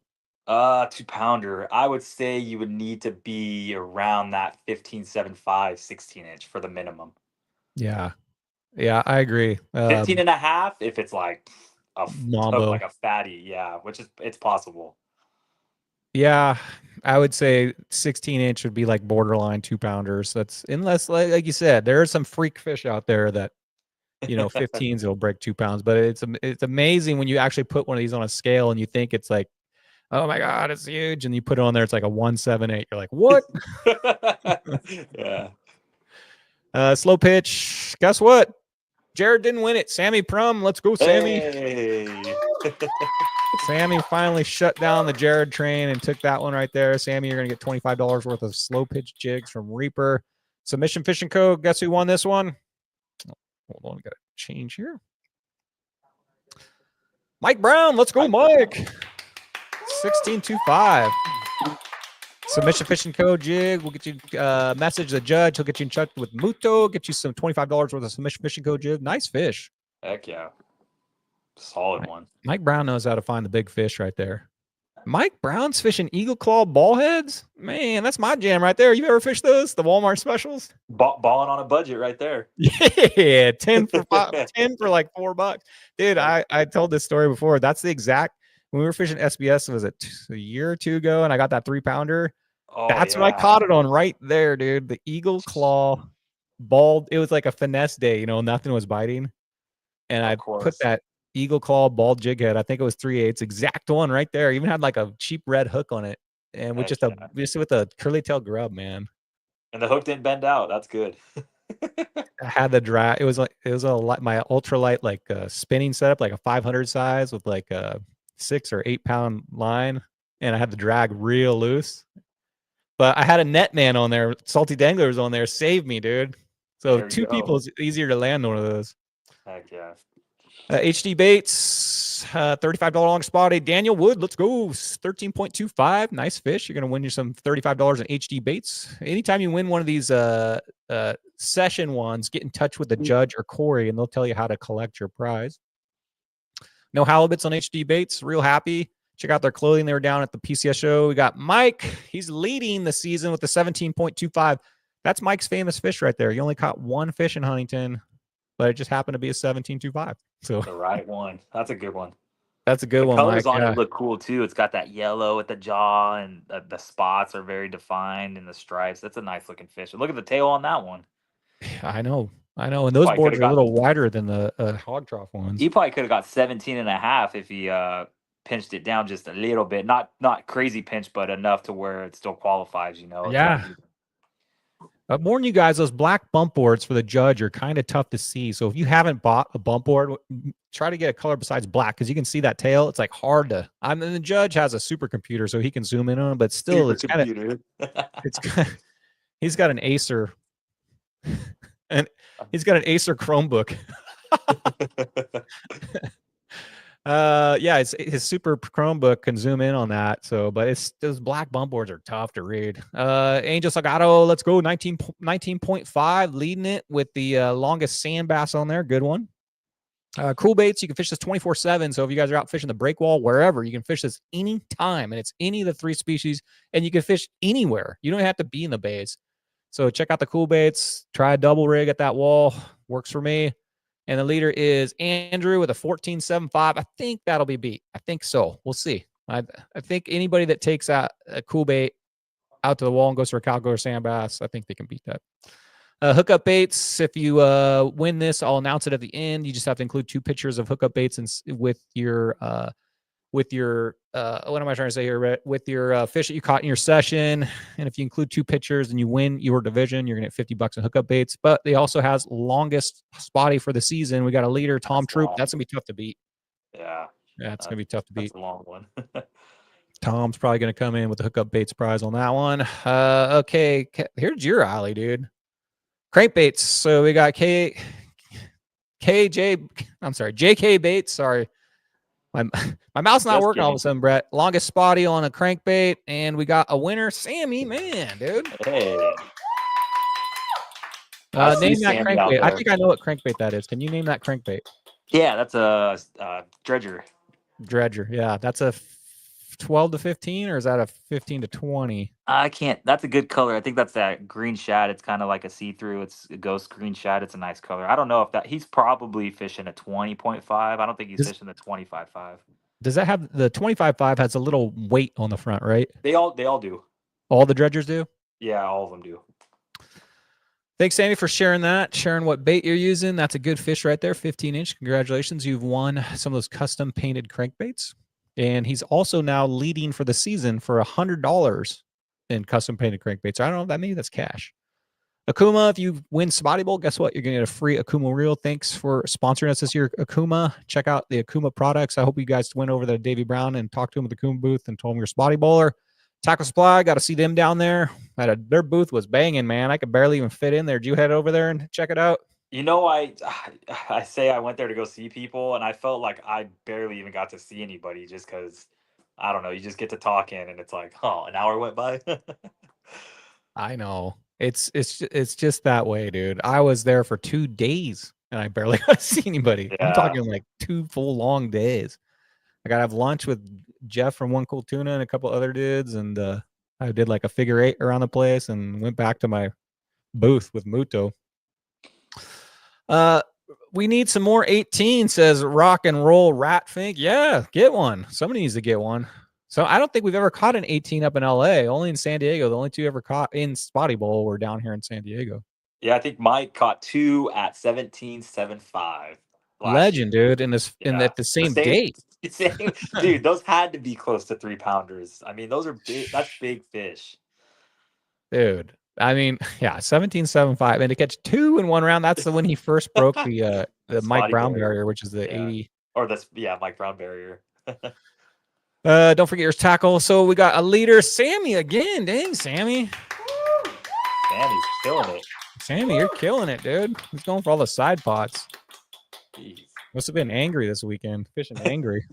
2-pounder. I would say you would need to be around that 15.75, 16-inch for the minimum. Yeah. Yeah, I agree. 15 and a half if it's like Mambo. like a fatty, yeah, which is it's possible. Yeah, I would say 16-inch would be like borderline 2-pounders. That's unless, like you said, there are some freak fish out there that, 15s it'll break 2 pounds. But it's amazing when you actually put one of these on a scale and you think it's like, oh my god, it's huge, and you put it on there, it's like a 178. You're like, what? Yeah. Slow pitch. Guess what? Jared didn't win it. Sammy Prum. Let's go, Sammy. Hey. Sammy finally shut down the Jared train and took that one right there. Sammy, you're going to get $25 worth of slow pitch jigs from Reaper. Submission Fishing Co. Guess who won this one? Hold on, we got to change here. Mike Brown. Let's go, Mike. 16.25. Submission Fishing Co. jig. We'll get you message the judge. He'll get you in touch with Muto. Get you some $25 worth of Submission Fishing Co. jig. Nice fish. Heck yeah. Solid one. Mike Brown knows how to find the big fish right there. Mike Brown's fishing eagle claw ball heads. Man, that's my jam right there. You ever fished those? The Walmart specials? Balling on a budget right there. Yeah, 10 for $10 for like $4. Dude, I told this story before. That's the exact when we were fishing SBS, was it a year or two ago, and I got that 3-pounder. Oh That's what I yeah. caught it on right there, dude. The eagle claw bald. It was like a finesse day, you know, nothing was biting. And I Of put course. that eagle claw bald jig head. I think it was 3/8, exact one right there. Even had like a cheap red hook on it, and with Heck just yeah. with a curly tail grub, man. And the hook didn't bend out. That's good. I had the drag. It was my ultralight like spinning setup, like a 500 size with like a 6 or 8 pound line, and I had the drag real loose. But I had a net man on there. Salty Danglers on there. Saved me, dude. So There you 2 go. people is easier to land one of those. Heck yeah. HD Baits, $35 long spotty. Daniel Wood, let's go. 13.25. Nice fish. You're going to win you some $35 in HD Baits. Anytime you win one of these session ones, get in touch with the judge or Corey, and they'll tell you how to collect your prize. No halibuts on HD Baits. Real happy. Check out their clothing. They were down at the PCS show. We got Mike. He's leading the season with the 17.25. That's Mike's famous fish right there. He only caught 1 fish in Huntington, but it just happened to be a 17.25. So The right one. That's a good one. that's a good The one, colors Mike. on Yeah. it look cool too. It's got that yellow at the jaw, and the spots are very defined, and the stripes. That's a nice looking fish. And look at the tail on that one. I know. And those Probably boards coulda are a got- little wider than the hog trough ones. He probably could have got 17.5 if he pinched it down just a little bit. Not crazy pinch, but enough to where it still qualifies, you know. It's Yeah. not even- I warn you guys, those black bump boards for the judge are kind of tough to see. So if you haven't bought a bump board, try to get a color besides black, because you can see that tail. It's like hard to. I mean, the judge has a supercomputer, so he can zoom in on it, but still, it's kind of. Supercomputer. It's he's got an Acer, and he's got an Acer Chromebook. Yeah, it's his super Chromebook can zoom in on that. So, but it's those black bump boards are tough to read. Angel Salgado, let's go 19.5, leading it with the longest sand bass on there. Good one. Cool Baits, you can fish this 24/7. So if you guys are out fishing the breakwall, wherever, you can fish this anytime, and it's any of the 3 species, and you can fish anywhere. You don't have to be in the bays. So check out the Cool Baits. Try a double rig at that wall. Works for me. And the leader is Andrew with a 14.75. I think that'll be beat. I think so. We'll see. I think anybody that takes out a Cool Bait out to the wall and goes for a Calco or sand bass, I think they can beat that. Hookup baits. If you win this, I'll announce it at the end. You just have to include 2 pictures of hookup baits and with your what am I trying to say here, Rhett? With your fish that you caught in your session. And if you include 2 pictures and you win your division, you're gonna get $50 in hookup baits. But they also has longest spotty for the season. We got a leader, Tom Troop. That's gonna be tough to beat. Yeah. It's gonna be tough to beat. That's a long one. Tom's probably gonna come in with the hookup baits prize on that one. Okay, here's your alley, dude. Crankbaits. So we got JK Baits. Sorry. My mouth's not Just working all of kidding. a sudden, Brett. Longest spotty on a crankbait, and we got a winner, Sammy. Man, dude. Hey. I see Name that Sammy out crankbait. I there. think I know what crankbait that is. Can you name that crankbait? Yeah, that's a dredger. Dredger. Yeah, that's a 12 to 15, or is that a 15 to 20? I can't. That's a good color. I think that's that green shad. It's kind of like a see-through. It's a ghost green shad. It's a nice color. I don't know if that he's probably fishing a 20.5. I don't think he's fishing the 25.5. Does that have the 25.5 has a little weight on the front, right? They all do. All the dredgers do? Yeah, all of them do. Thanks, Sammy, for sharing that, sharing what bait you're using. That's a good fish right there, 15-inch. Congratulations. You've won some of those custom painted crankbaits. And he's also now leading for the season for $100 in custom painted crankbaits. I don't know if that maybe that's cash. Okuma, if you win Spotty Bowl, guess what? You're going to get a free Okuma reel. Thanks for sponsoring us this year, Okuma. Check out the Okuma products. I hope you guys went over to Davey Brown and talked to him at the Okuma booth and told him you're a Spotty Bowler. Tackle Supply, got to see them down there. Their booth was banging, man. I could barely even fit in there. Did you head over there and check it out? You know, I say I went there to go see people, and I felt like I barely even got to see anybody just because, I don't know, you just get to talking, and it's like, oh, an hour went by. I know. It's just that way, dude. I was there for 2 days, and I barely got to see anybody. Yeah. I'm talking like 2 full long days. I got to have lunch with Jeff from One Cool Tuna and a couple other dudes, and I did like a figure 8 around the place and went back to my booth with Muto. We need some more 18, says Rock and Roll Rat Fink. Yeah, get one. Somebody needs to get one. So I don't think we've ever caught an 18 up in LA, only in San Diego. The only two ever caught in Spotty Bowl were down here in San Diego. Yeah, I think Mike caught 2 at 17.75. Legend, dude, in at the same date. Dude, those had to be close to 3-pounders. I mean, those are big. That's big fish. Dude, I mean, yeah, 17.75, and to catch 2 in one round, that's the when he first broke the Mike Brown barrier, which is the 80. Or Mike Brown barrier. Don't forget your tackle. So we got a leader, Sammy again. Dang, Sammy. Sammy's killing it. Sammy, you're killing it, dude. He's going for all the side pots. Jeez. Must have been angry this weekend. Fishing angry.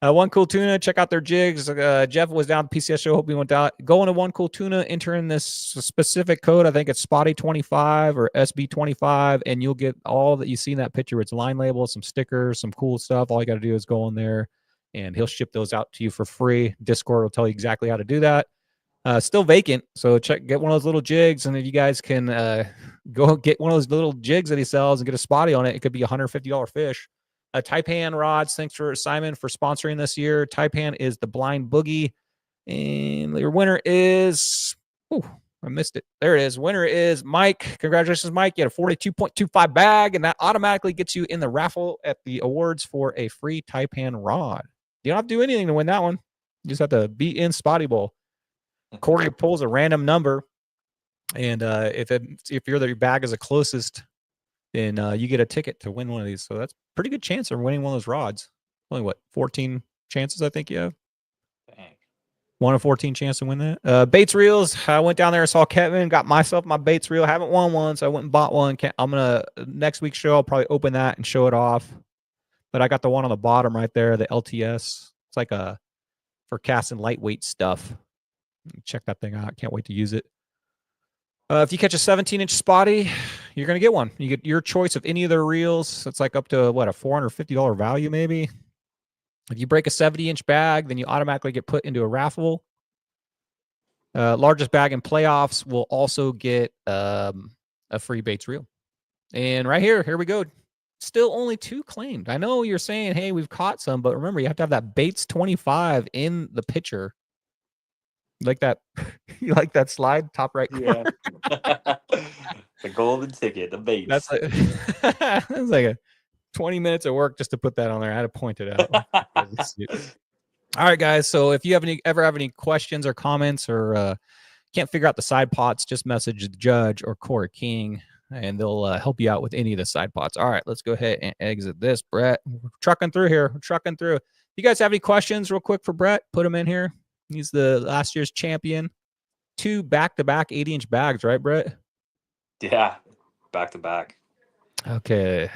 One Cool Tuna, check out their jigs. Jeff was down at the PCS show. Hope he went out. Going to One Cool Tuna, enter in this specific code. I think it's Spotty25 or SB25, and you'll get all that you see in that picture. It's line labels, some stickers, some cool stuff. All you got to do is go in there, and he'll ship those out to you for free. Discord will tell you exactly how to do that. Still vacant, so get one of those little jigs, and if you guys can go get one of those little jigs that he sells and get a spotty on it, it could be a $150 fish. Taipan rods, thanks for Simon for sponsoring this year. Taipan is the Blind Boogie, and your winner is, I missed it. There it is. Winner is Mike. Congratulations, Mike. You had a 42.25 bag, and that automatically gets you in the raffle at the awards for a free Taipan rod. You don't have to do anything to win that one. You just have to be in Spotty Bowl. Corey pulls a random number, and if your bag is the closest, then you get a ticket to win one of these. So that's a pretty good chance of winning one of those rods. Only 14 chances I think you have. Dang. 1 in 14 chance to win that. Baits reels. I went down there and saw Kevin, got myself my baits reel. Haven't won one, so I went and bought one. I'm gonna next week's show. I'll probably open that and show it off. But I got the one on the bottom right there, the LTS. It's like for casting lightweight stuff. Check that thing out. Can't wait to use it. If you catch a 17-inch spotty, you're going to get one. You get your choice of any of their reels. It's like up to, a $450 value maybe. If you break a 70-inch bag, then you automatically get put into a raffle. Largest bag in playoffs will also get a free baits reel. And right here we go. Still only 2 claimed. I know you're saying, hey, we've caught some, but remember, you have to have that baits 25 in the picture. Like that, you like that slide top right corner? Yeah. The golden ticket, the baits. That's like a 20 minutes of work just to put that on there. I had to point it out. All right, guys. So if you ever have any questions or comments or can't figure out the side pots, just message the judge or Corey King, and they'll help you out with any of the side pots. All right, let's go ahead and exit this, Brett. We're trucking through here. You guys have any questions real quick for Brett? Put them in here. He's the last year's champion. 2 back-to-back 80-inch bags, right, Brett? Yeah, back-to-back. Okay.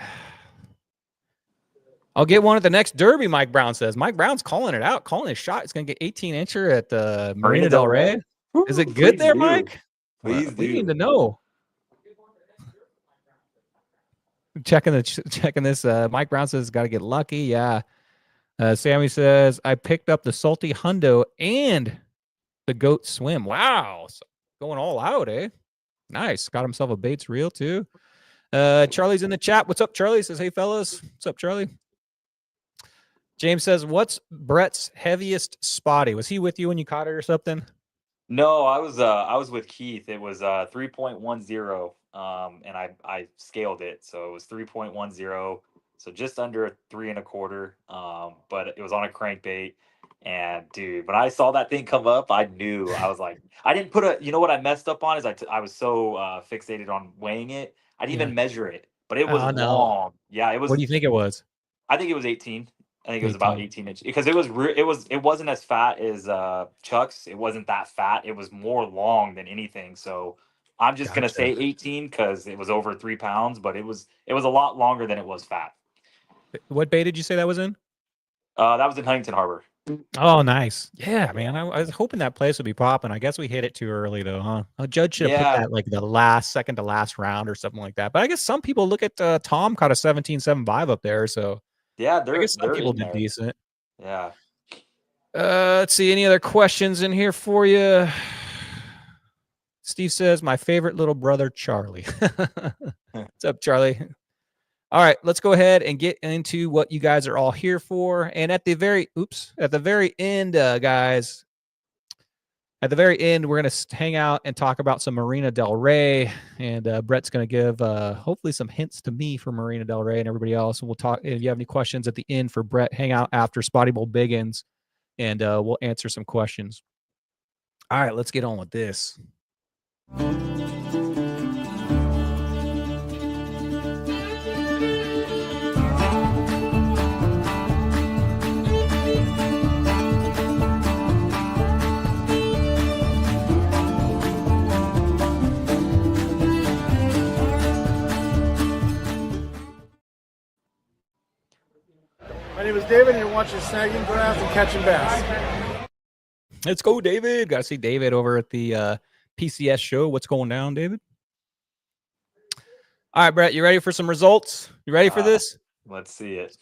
I'll get one at the next Derby, Mike Brown says. Mike Brown's calling it out, calling his shot. He's going to get 18-incher at the Marina Del Rey. Is it good there, Mike? Please do. We need to know. Checking this. Mike Brown says, got to get lucky. Yeah. Sammy says, I picked up the Salty Hundo and the Goat Swim. Wow. So going all out, eh? Nice. Got himself a baits reel, too. Charlie's in the chat. What's up, Charlie? Says, hey, fellas. What's up, Charlie? James says, what's Brett's heaviest spotty? Was he with you when you caught it or something? No, I was with Keith. It was 3.10, and I scaled it. So it was 3.10. So just under 3 1/4, but it was on a crankbait. And dude, when I saw that thing come up, I knew. I was like, I didn't put you know what I messed up on is I was so fixated on weighing it. I didn't even measure it, but it was long. Yeah, it was. What do you think it was? I think it was 18. I think it was about 18 inches because it wasn't as fat as Chuck's. It wasn't that fat. It was more long than anything. So I'm just gonna say 18 because it was over 3 pounds, but it was a lot longer than it was fat. What bay did you say that was in? That was in Huntington Harbor. Oh, nice. Yeah, man. I was hoping that place would be popping. I guess we hit it too early, though, huh? A judge should have put that like the second to last round or something like that. But I guess some people look at Tom caught a 17.75 up there. So yeah, I guess some people did decent. Yeah. Let's see. Any other questions in here for you? Steve says, my favorite little brother, Charlie. What's up, Charlie? All right, let's go ahead and get into what you guys are all here for. And at the very end, guys, at the very end, we're going to hang out and talk about some Marina Del Rey. And Brett's going to give hopefully some hints to me for Marina Del Rey and everybody else. And we'll talk. If you have any questions at the end for Brett, hang out after Spotty Bowl Biggins, and we'll answer some questions. All right, let's get on with this. My name is David, and you're watching Snagging Grass and Catching Bass. Let's go, David. Got to see David over at the PCS show. What's going down, David? All right, Brett, you ready for some results? You ready for this? Let's see it.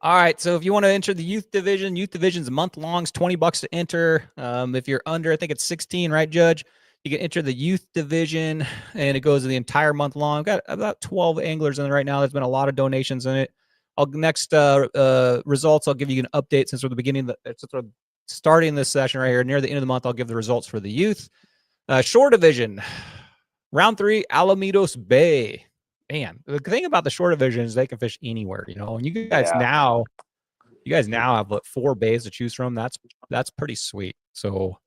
All right, so if you want to enter the youth division's month-longs, $20 to enter. If you're under, I think it's 16, right, Judge? You can enter the youth division, and it goes the entire month long. I've got about 12 anglers in it right now. There's been a lot of donations in it. Next results, I'll give you an update since we're since we're starting this session right here. Near the end of the month, I'll give the results for the youth. Shore division, round 3, Alamitos Bay. Man, the thing about the shore division is they can fish anywhere, and you guys now have 4 bays to choose from. That's pretty sweet. So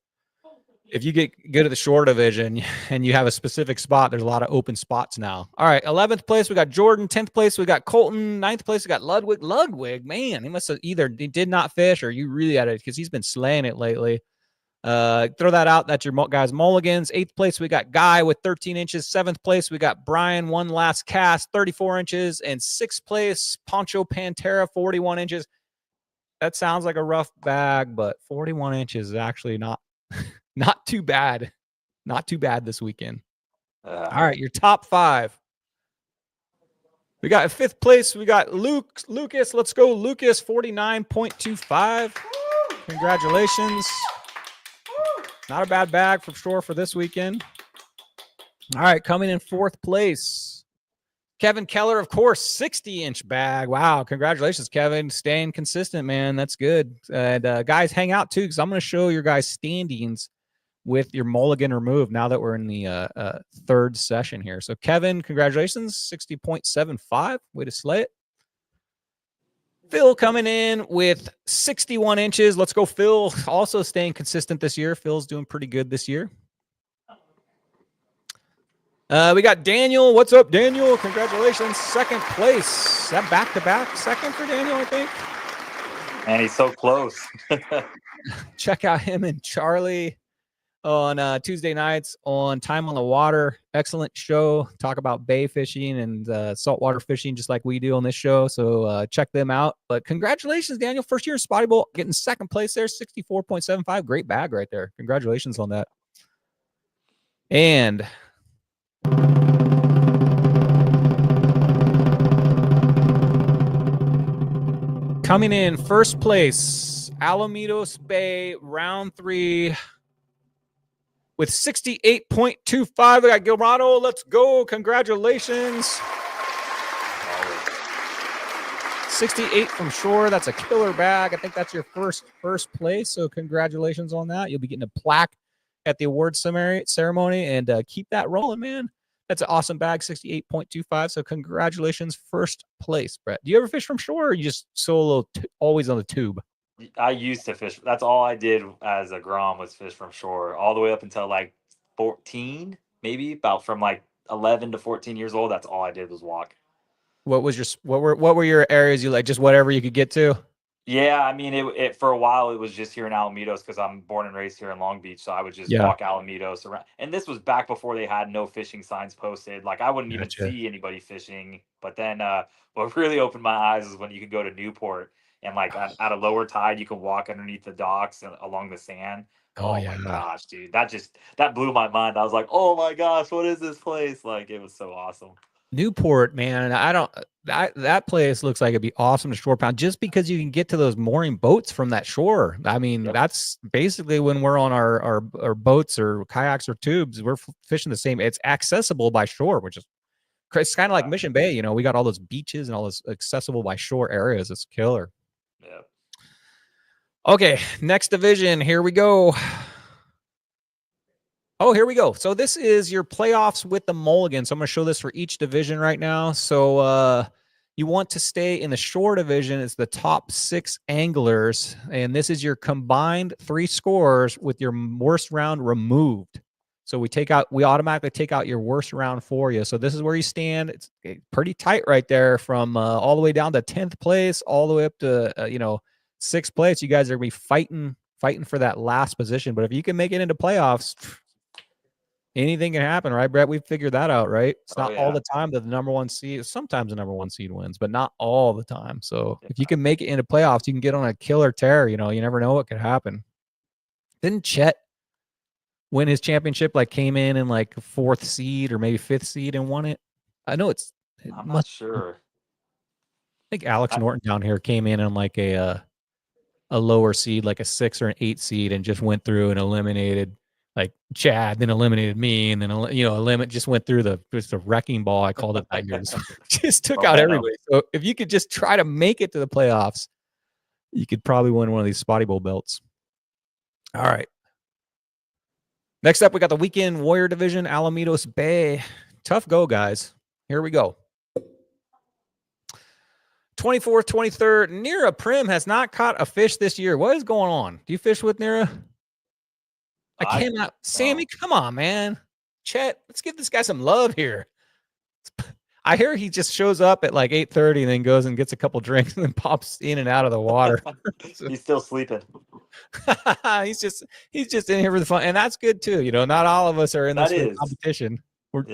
if you get good at the shore division and you have a specific spot, there's a lot of open spots now. All right, 11th place, we got Jordan. 10th place, we got Colton. 9th place, we got Ludwig. Ludwig, man, he must have either he did not fish or you really had it because he's been slaying it lately. Throw that out. That's your guys' mulligans. 8th place, we got Guy with 13 inches. 7th place, we got Brian, one last cast, 34 inches. And 6th place, Poncho Pantera, 41 inches. That sounds like a rough bag, but 41 inches is actually not too bad. Not too bad this weekend. All right, your top 5. We got 5th place. We got Lucas. Let's go, Lucas, 49.25. Congratulations. Not a bad bag for sure for this weekend. All right, coming in 4th place, Kevin Keller, of course, 60-inch bag. Wow, congratulations, Kevin. Staying consistent, man. That's good. And guys, hang out too, because I'm going to show your guys standings with your mulligan removed now that we're in the 3rd session here. So, Kevin, congratulations, 60.75. Way to slay it. Phil coming in with 61 inches. Let's go, Phil. Also staying consistent this year. Phil's doing pretty good this year. We got Daniel. What's up, Daniel? Congratulations. 2nd place. Is that back-to-back second for Daniel, I think? And he's so close. Check out him and Charlie on Tuesday nights on Time on the Water. Excellent show. Talk about bay fishing and saltwater fishing just like we do on this show. So check them out. But congratulations, Daniel. First year Spotty Bowl, getting 2nd place there, 64.75. Great bag right there. Congratulations on that. And coming in 1st place, Alamitos Bay, round 3, with 68.25. We got Gilrado. Let's go. Congratulations. 68 from shore. That's a killer bag. I think that's your first place. So congratulations on that. You'll be getting a plaque at the award ceremony, and keep that rolling, man. That's an awesome bag, 68.25. So congratulations, 1st place, Brett. Do you ever fish from shore, or you just solo always on the tube? I used to fish. That's all I did as a Grom was fish from shore all the way up until like 14, maybe about from like 11 to 14 years old. That's all I did was walk. What were your areas you like? Just whatever you could get to? Yeah, I mean, it for a while it was just here in Alamitos because I'm born and raised here in Long Beach, so I would just walk Alamitos around. And this was back before they had no fishing signs posted. Like I wouldn't even see anybody fishing. But then what really opened my eyes is when you could go to Newport and like at a lower tide, you could walk underneath the docks and along the sand. Oh my gosh, dude, that blew my mind. I was like, oh my gosh, what is this place? Like it was so awesome. Newport, man, I don't. That place looks like it'd be awesome to shore pound just because you can get to those mooring boats from that shore. I mean, Yep. that's basically when we're on our boats or kayaks or tubes, we're fishing the same. It's accessible by shore, which is it's kind of like Mission Bay. You know, we got all those beaches and all those accessible by shore areas. It's killer. Yeah. Okay, next division. Here we go. Oh, here we go. So this is your playoffs with the mulligan. So I'm going to show this for each division right now. So you want to stay in the shore division. It's the top 6 anglers. And this is your combined 3 scores with your worst round removed. So we automatically take out your worst round for you. So this is where you stand. It's pretty tight right there from all the way down to 10th place, all the way up to, 6th place. You guys are going to be fighting for that last position. But if you can make it into playoffs, anything can happen, right, Brett? We've figured that out, right? It's not all the time that the number 1 seed, sometimes the number 1 seed wins, but not all the time. So if you can make it into playoffs, you can get on a killer tear. You never know what could happen. Didn't Chet win his championship, like came in like 4th seed or maybe 5th seed and won it? I know I'm not sure. I think Alex Norton down here came in on like a lower seed, like a 6 or an 8 seed, and just went through and eliminated like Chad, then eliminated me, and then just went through just a wrecking ball. I called it that year. Just took out everybody. So if you could just try to make it to the playoffs, you could probably win one of these Spotty Bowl belts. All right. Next up, we got the Weekend Warrior Division, Alamitos Bay. Tough go, guys. Here we go. 24th, 23rd. Nira Prim has not caught a fish this year. What is going on? Do you fish with Nira? I cannot. Sammy, come on, man. Chet, let's give this guy some love here. I hear he just shows up at like 8:30 and then goes and gets a couple drinks and then pops in and out of the water. He's still sleeping. he's just in here for the fun, and that's good too. Not all of us are in this for competition.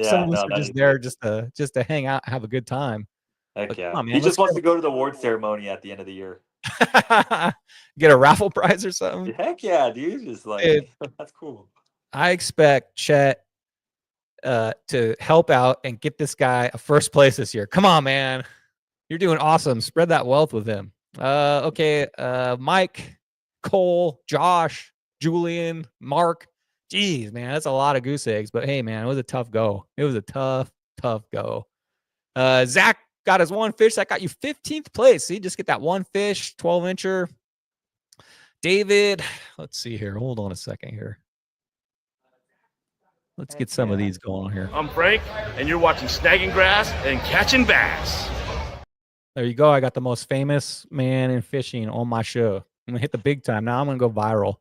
Some of us are just there just to hang out, have a good time. Heck yeah. On, he just wants to go to the award ceremony at the end of the year. Get a raffle prize or something. Heck yeah, dude. Just like that's cool. I expect Chet to help out and get this guy a 1st place this year. Come on, man. You're doing awesome. Spread that wealth with him. Okay. Mike, Cole, Josh, Julian, Mark. Jeez, man, that's a lot of goose eggs. But hey, man, it was a tough go. It was a tough go. Zach got his 1 fish. That got you 15th place. See, just get that 1 fish, 12-incher. David, let's see here. Hold on a second here. Let's get some of these going on here. I'm Frank, and you're watching Snagging Grass and Catching Bass. There you go. I got the most famous man in fishing on my show. I'm going to hit the big time. Now I'm going to go viral.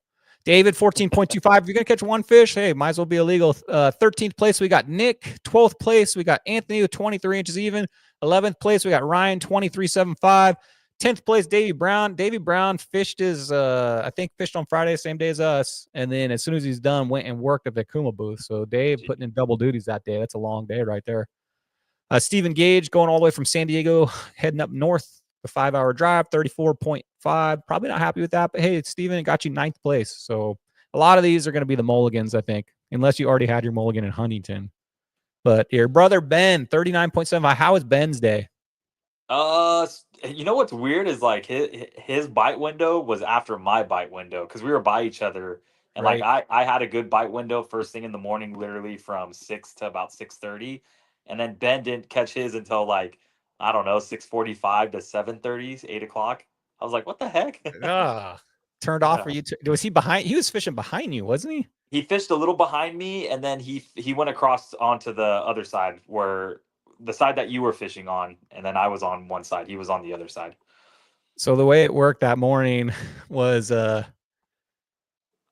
David, 14.25. If you're going to catch 1 fish, hey, might as well be illegal. 13th place, we got Nick. 12th place, we got Anthony with 23 inches even. 11th place, we got Ryan, 23.75. 10th place, Davey Brown. Davey Brown fished fished on Friday, same day as us. And then as soon as he's done, went and worked at the Okuma booth. So Dave putting in double duties that day. That's a long day right there. Stephen Gage going all the way from San Diego, heading up north, a 5-hour drive, 34.5. Probably not happy with that. But hey, Stephen, it got you 9th place. So a lot of these are going to be the mulligans, I think, unless you already had your mulligan in Huntington. But your brother Ben, 39.75. How was Ben's day? You know what's weird is like his bite window was after my bite window because we were by each other, and right. Like I had a good bite window first thing in the morning, literally from 6 to about 6:30, and then Ben didn't catch his until like I don't know 6:45 to 7:30, 8 o'clock. I was like, what the heck? Turned off for you. Was he behind? He was fishing behind you, wasn't he? He fished a little behind me, and then he went across onto the other side where. The side that you were fishing on, and then I was on one side. He was on the other side. So the way it worked that morning was I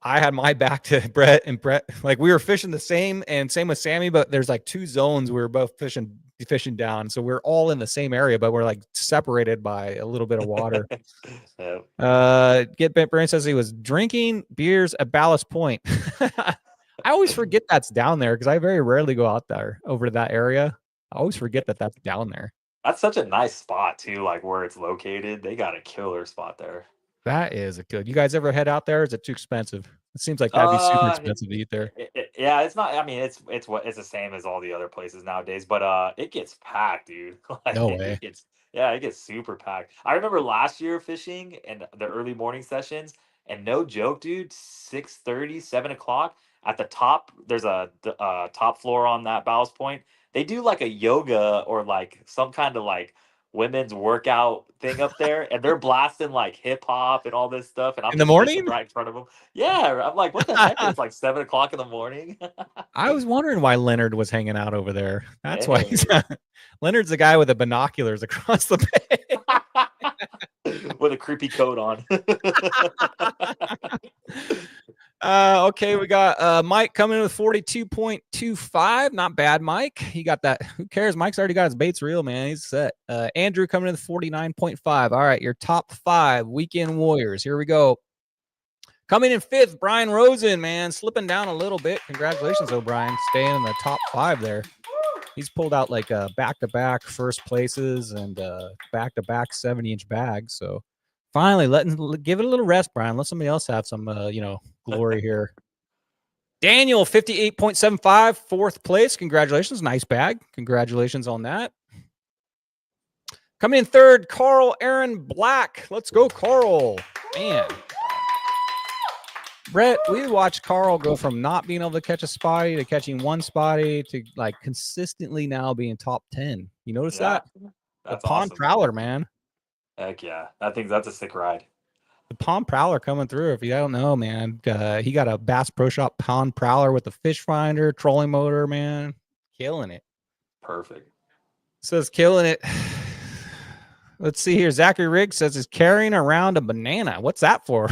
had my back to Brett, and Brett, like we were fishing the same, and same with Sammy, but there's like 2 zones we were both fishing down. So we're all in the same area, but we're like separated by a little bit of water. Brent says he was drinking beers at Ballast Point. I always forget that's down there because I very rarely go out there over to that area. I always forget that that's down there. That's such a nice spot too, like where it's located. They got a killer spot there. That is a good. You guys ever head out there? Or is it too expensive? It seems like that'd be super expensive to eat there. Yeah, it's not. I mean, it's the same as all the other places nowadays, but it gets packed, dude. Like No way. it gets super packed. I remember last year fishing and the early morning sessions, and no joke, dude, 6:30, 7 o'clock at the top. There's a top floor on that Ballast Point. They do like a yoga or like some kind of like women's workout thing up there, and they're blasting like hip hop and all this stuff, and I'm In the just fishing morning? right in front of them. Yeah, I'm like, what the heck? It's like 7 o'clock in the morning. I was wondering why Leonard was hanging out over there. That's why he's Hey. Leonard's the guy with the binoculars across the bay. With a creepy coat on. Okay, we got Mike coming in with 42.25. Not bad, Mike. He got that. Who cares? Mike's already got his baits reel, man. He's set. Andrew coming in with 49.5. All right, your top 5 weekend warriors. Here we go. Coming in 5th, Brian Rosen, man, slipping down a little bit. Congratulations, O'Brien, staying in the top 5 there. He's pulled out like back-to-back first places and back-to-back 70-inch bags. So finally, give it a little rest, Brian. Let somebody else have some, glory here. Daniel, 58.75, 4th place. Congratulations. Nice bag. Congratulations on that. Coming in 3rd, Carl Aaron Black. Let's go, Carl. Man. Brett, we watched Carl go from not being able to catch a spotty to catching one spotty to like consistently now being top 10. You notice that? That's the Pond awesome. Prowler, man. Heck yeah. That's a sick ride. The Pond Prowler coming through. If you don't know, man, he got a Bass Pro Shop Pond Prowler with a fish finder, trolling motor, man. Killing it. Perfect. Says killing it. Let's see here. Zachary Riggs says he's carrying around a banana. What's that for?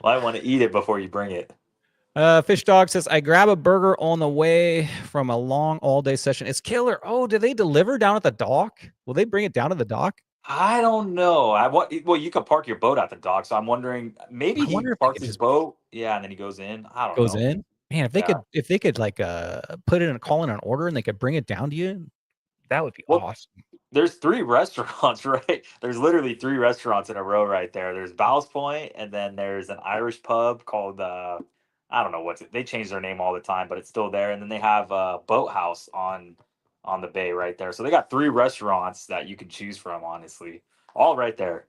Might want to eat it before you bring it. Fish Dog says, I grab a burger on the way from a long all-day session. It's killer. Oh, do they deliver down at the dock? Will they bring it down to the dock? I don't know. Well, you can park your boat at the dock, so I'm wondering maybe he parks his boat, yeah, and then he goes in. I don't know. Goes in. Man, if they could like put it in call in an order and they could bring it down to you, that would be awesome. There's 3 restaurants, right? There's literally 3 restaurants in a row right there. There's Ballast Point, and then there's an Irish pub called I don't know what's it. They change their name all the time, but it's still there. And then they have a boathouse on the bay right there. So they got 3 restaurants that you can choose from, honestly. All right there.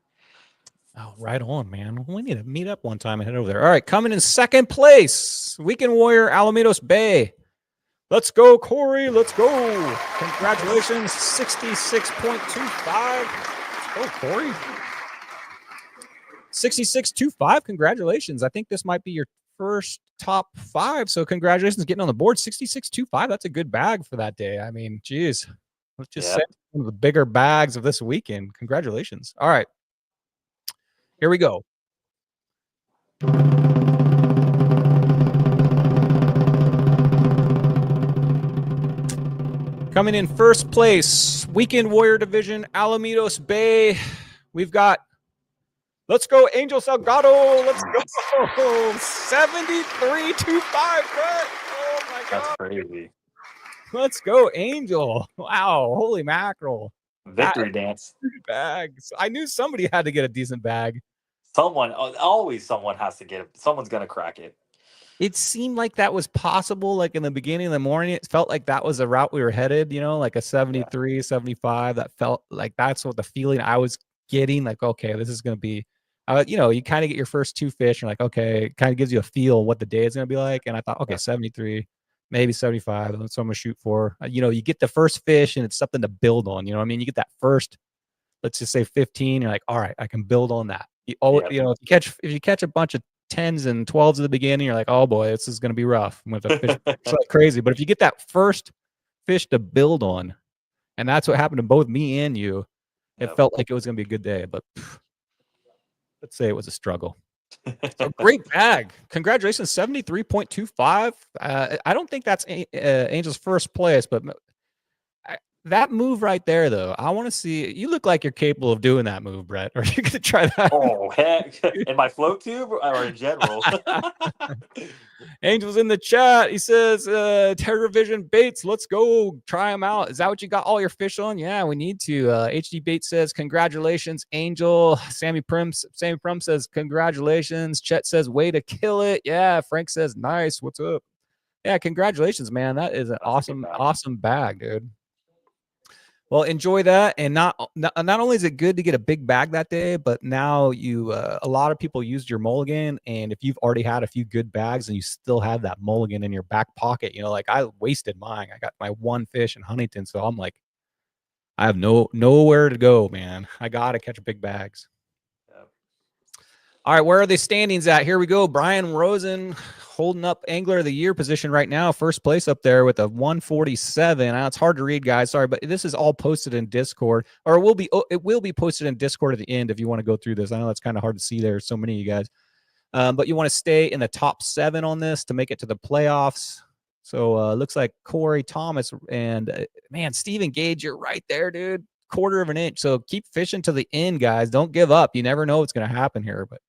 Oh, right on, man. We need to meet up one time and head over there. All right, coming in 2nd place, Weekend Warrior, Alamitos Bay. Let's go, Corey. Let's go. Congratulations, 66.25. Oh, Corey. 66.25. Congratulations. I think this might be your first top 5. So congratulations getting on the board. 66.25. That's a good bag for that day. I mean, geez. Let's just say one of the bigger bags of this weekend. Congratulations. All right. Here we go. Coming in 1st place, Weekend Warrior Division, Alamitos Bay. We've got, let's go, Angel Salgado. Let's go. 73.25, Brett. Oh, my God. That's crazy. Let's go, Angel. Wow. Holy mackerel. Victory dance. Bags. I knew somebody had to get a decent bag. Always someone has to get it. Someone's going to crack it. It seemed like that was possible. Like in the beginning of the morning, it felt like that was the route we were headed, like a 73, 75. That felt like that's what the feeling I was getting. Like, okay, this is going to be, you kind of get your first 2 fish. And like, okay, it kind of gives you a feel what the day is going to be like. And I thought, okay, 73, maybe 75. That's what I'm going to shoot for. You get the first fish and it's something to build on. You know what I mean? You get that first, let's just say 15. You're like, all right, I can build on that. If you catch a bunch of 10s and 12s at the beginning, you're like, oh boy, this is going to be rough. I'm going to fish like crazy. But if you get that first fish to build on, and that's what happened to both me and you, it felt like it was going to be a good day. But let's say it was a struggle. So great bag. Congratulations, 73.25. I don't think that's Angel's first place, but That move right there, though, I want to see. You look like you're capable of doing that move, Brett. Are you going to try that? Oh heck! In my float tube or in general? Angel's in the chat. He says, TerraVision baits, let's go try them out. Is that what you got all your fish on? Yeah, we need to. HD Bait says, congratulations, Angel. Sammy Prim says, congratulations. Chet says, way to kill it. Yeah, Frank says, nice. What's up? Yeah, congratulations, man. That is an awesome bag, dude. Well, enjoy that, and not only is it good to get a big bag that day, but now you a lot of people used your mulligan, and if you've already had a few good bags and you still have that mulligan in your back pocket, like I wasted mine. I got my one fish in Huntington, so I'm like, I have nowhere to go, man. I gotta catch big bags. Yep. All right, where are the standings at? Here we go. Brian Rosen holding up Angler of the Year position right now, first place up there with a 147. Now, it's hard to read, guys. Sorry, but this is all posted in Discord, or it will be posted in Discord at the end if you want to go through this. I know that's kind of hard to see. There's so many of you guys, but you want to stay in the top 7 on this to make it to the playoffs. So looks like Corey Thomas and man, Stephen Gage, you're right there, dude. Quarter of an inch. So keep fishing to the end, guys. Don't give up. You never know what's going to happen here, but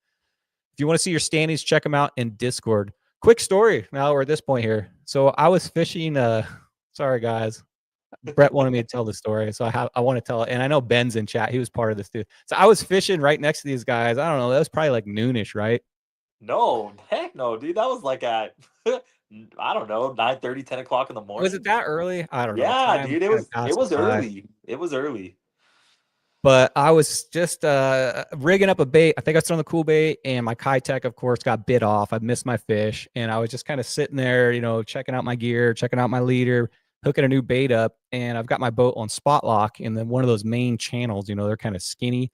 if you want to see your standings, check them out in Discord. Quick story. Now we're at this point here. So I was fishing. Sorry, guys. Brett wanted me to tell the story, so I want to tell it. And I know Ben's in chat. He was part of this too. So I was fishing right next to these guys. I don't know. That was probably like noonish, right? No, heck no, dude. That was like at I don't know, 9:30, 10 o'clock in the morning. Was it that early? I don't know. Yeah, dude. It was early. It was early. But I was just rigging up a bait. I think I was throwing the cool bait, and my Kitech, of course, got bit off. I missed my fish, and I was just kind of sitting there, checking out my gear, checking out my leader, hooking a new bait up, and I've got my boat on spot lock in one of those main channels. They're kind of skinny.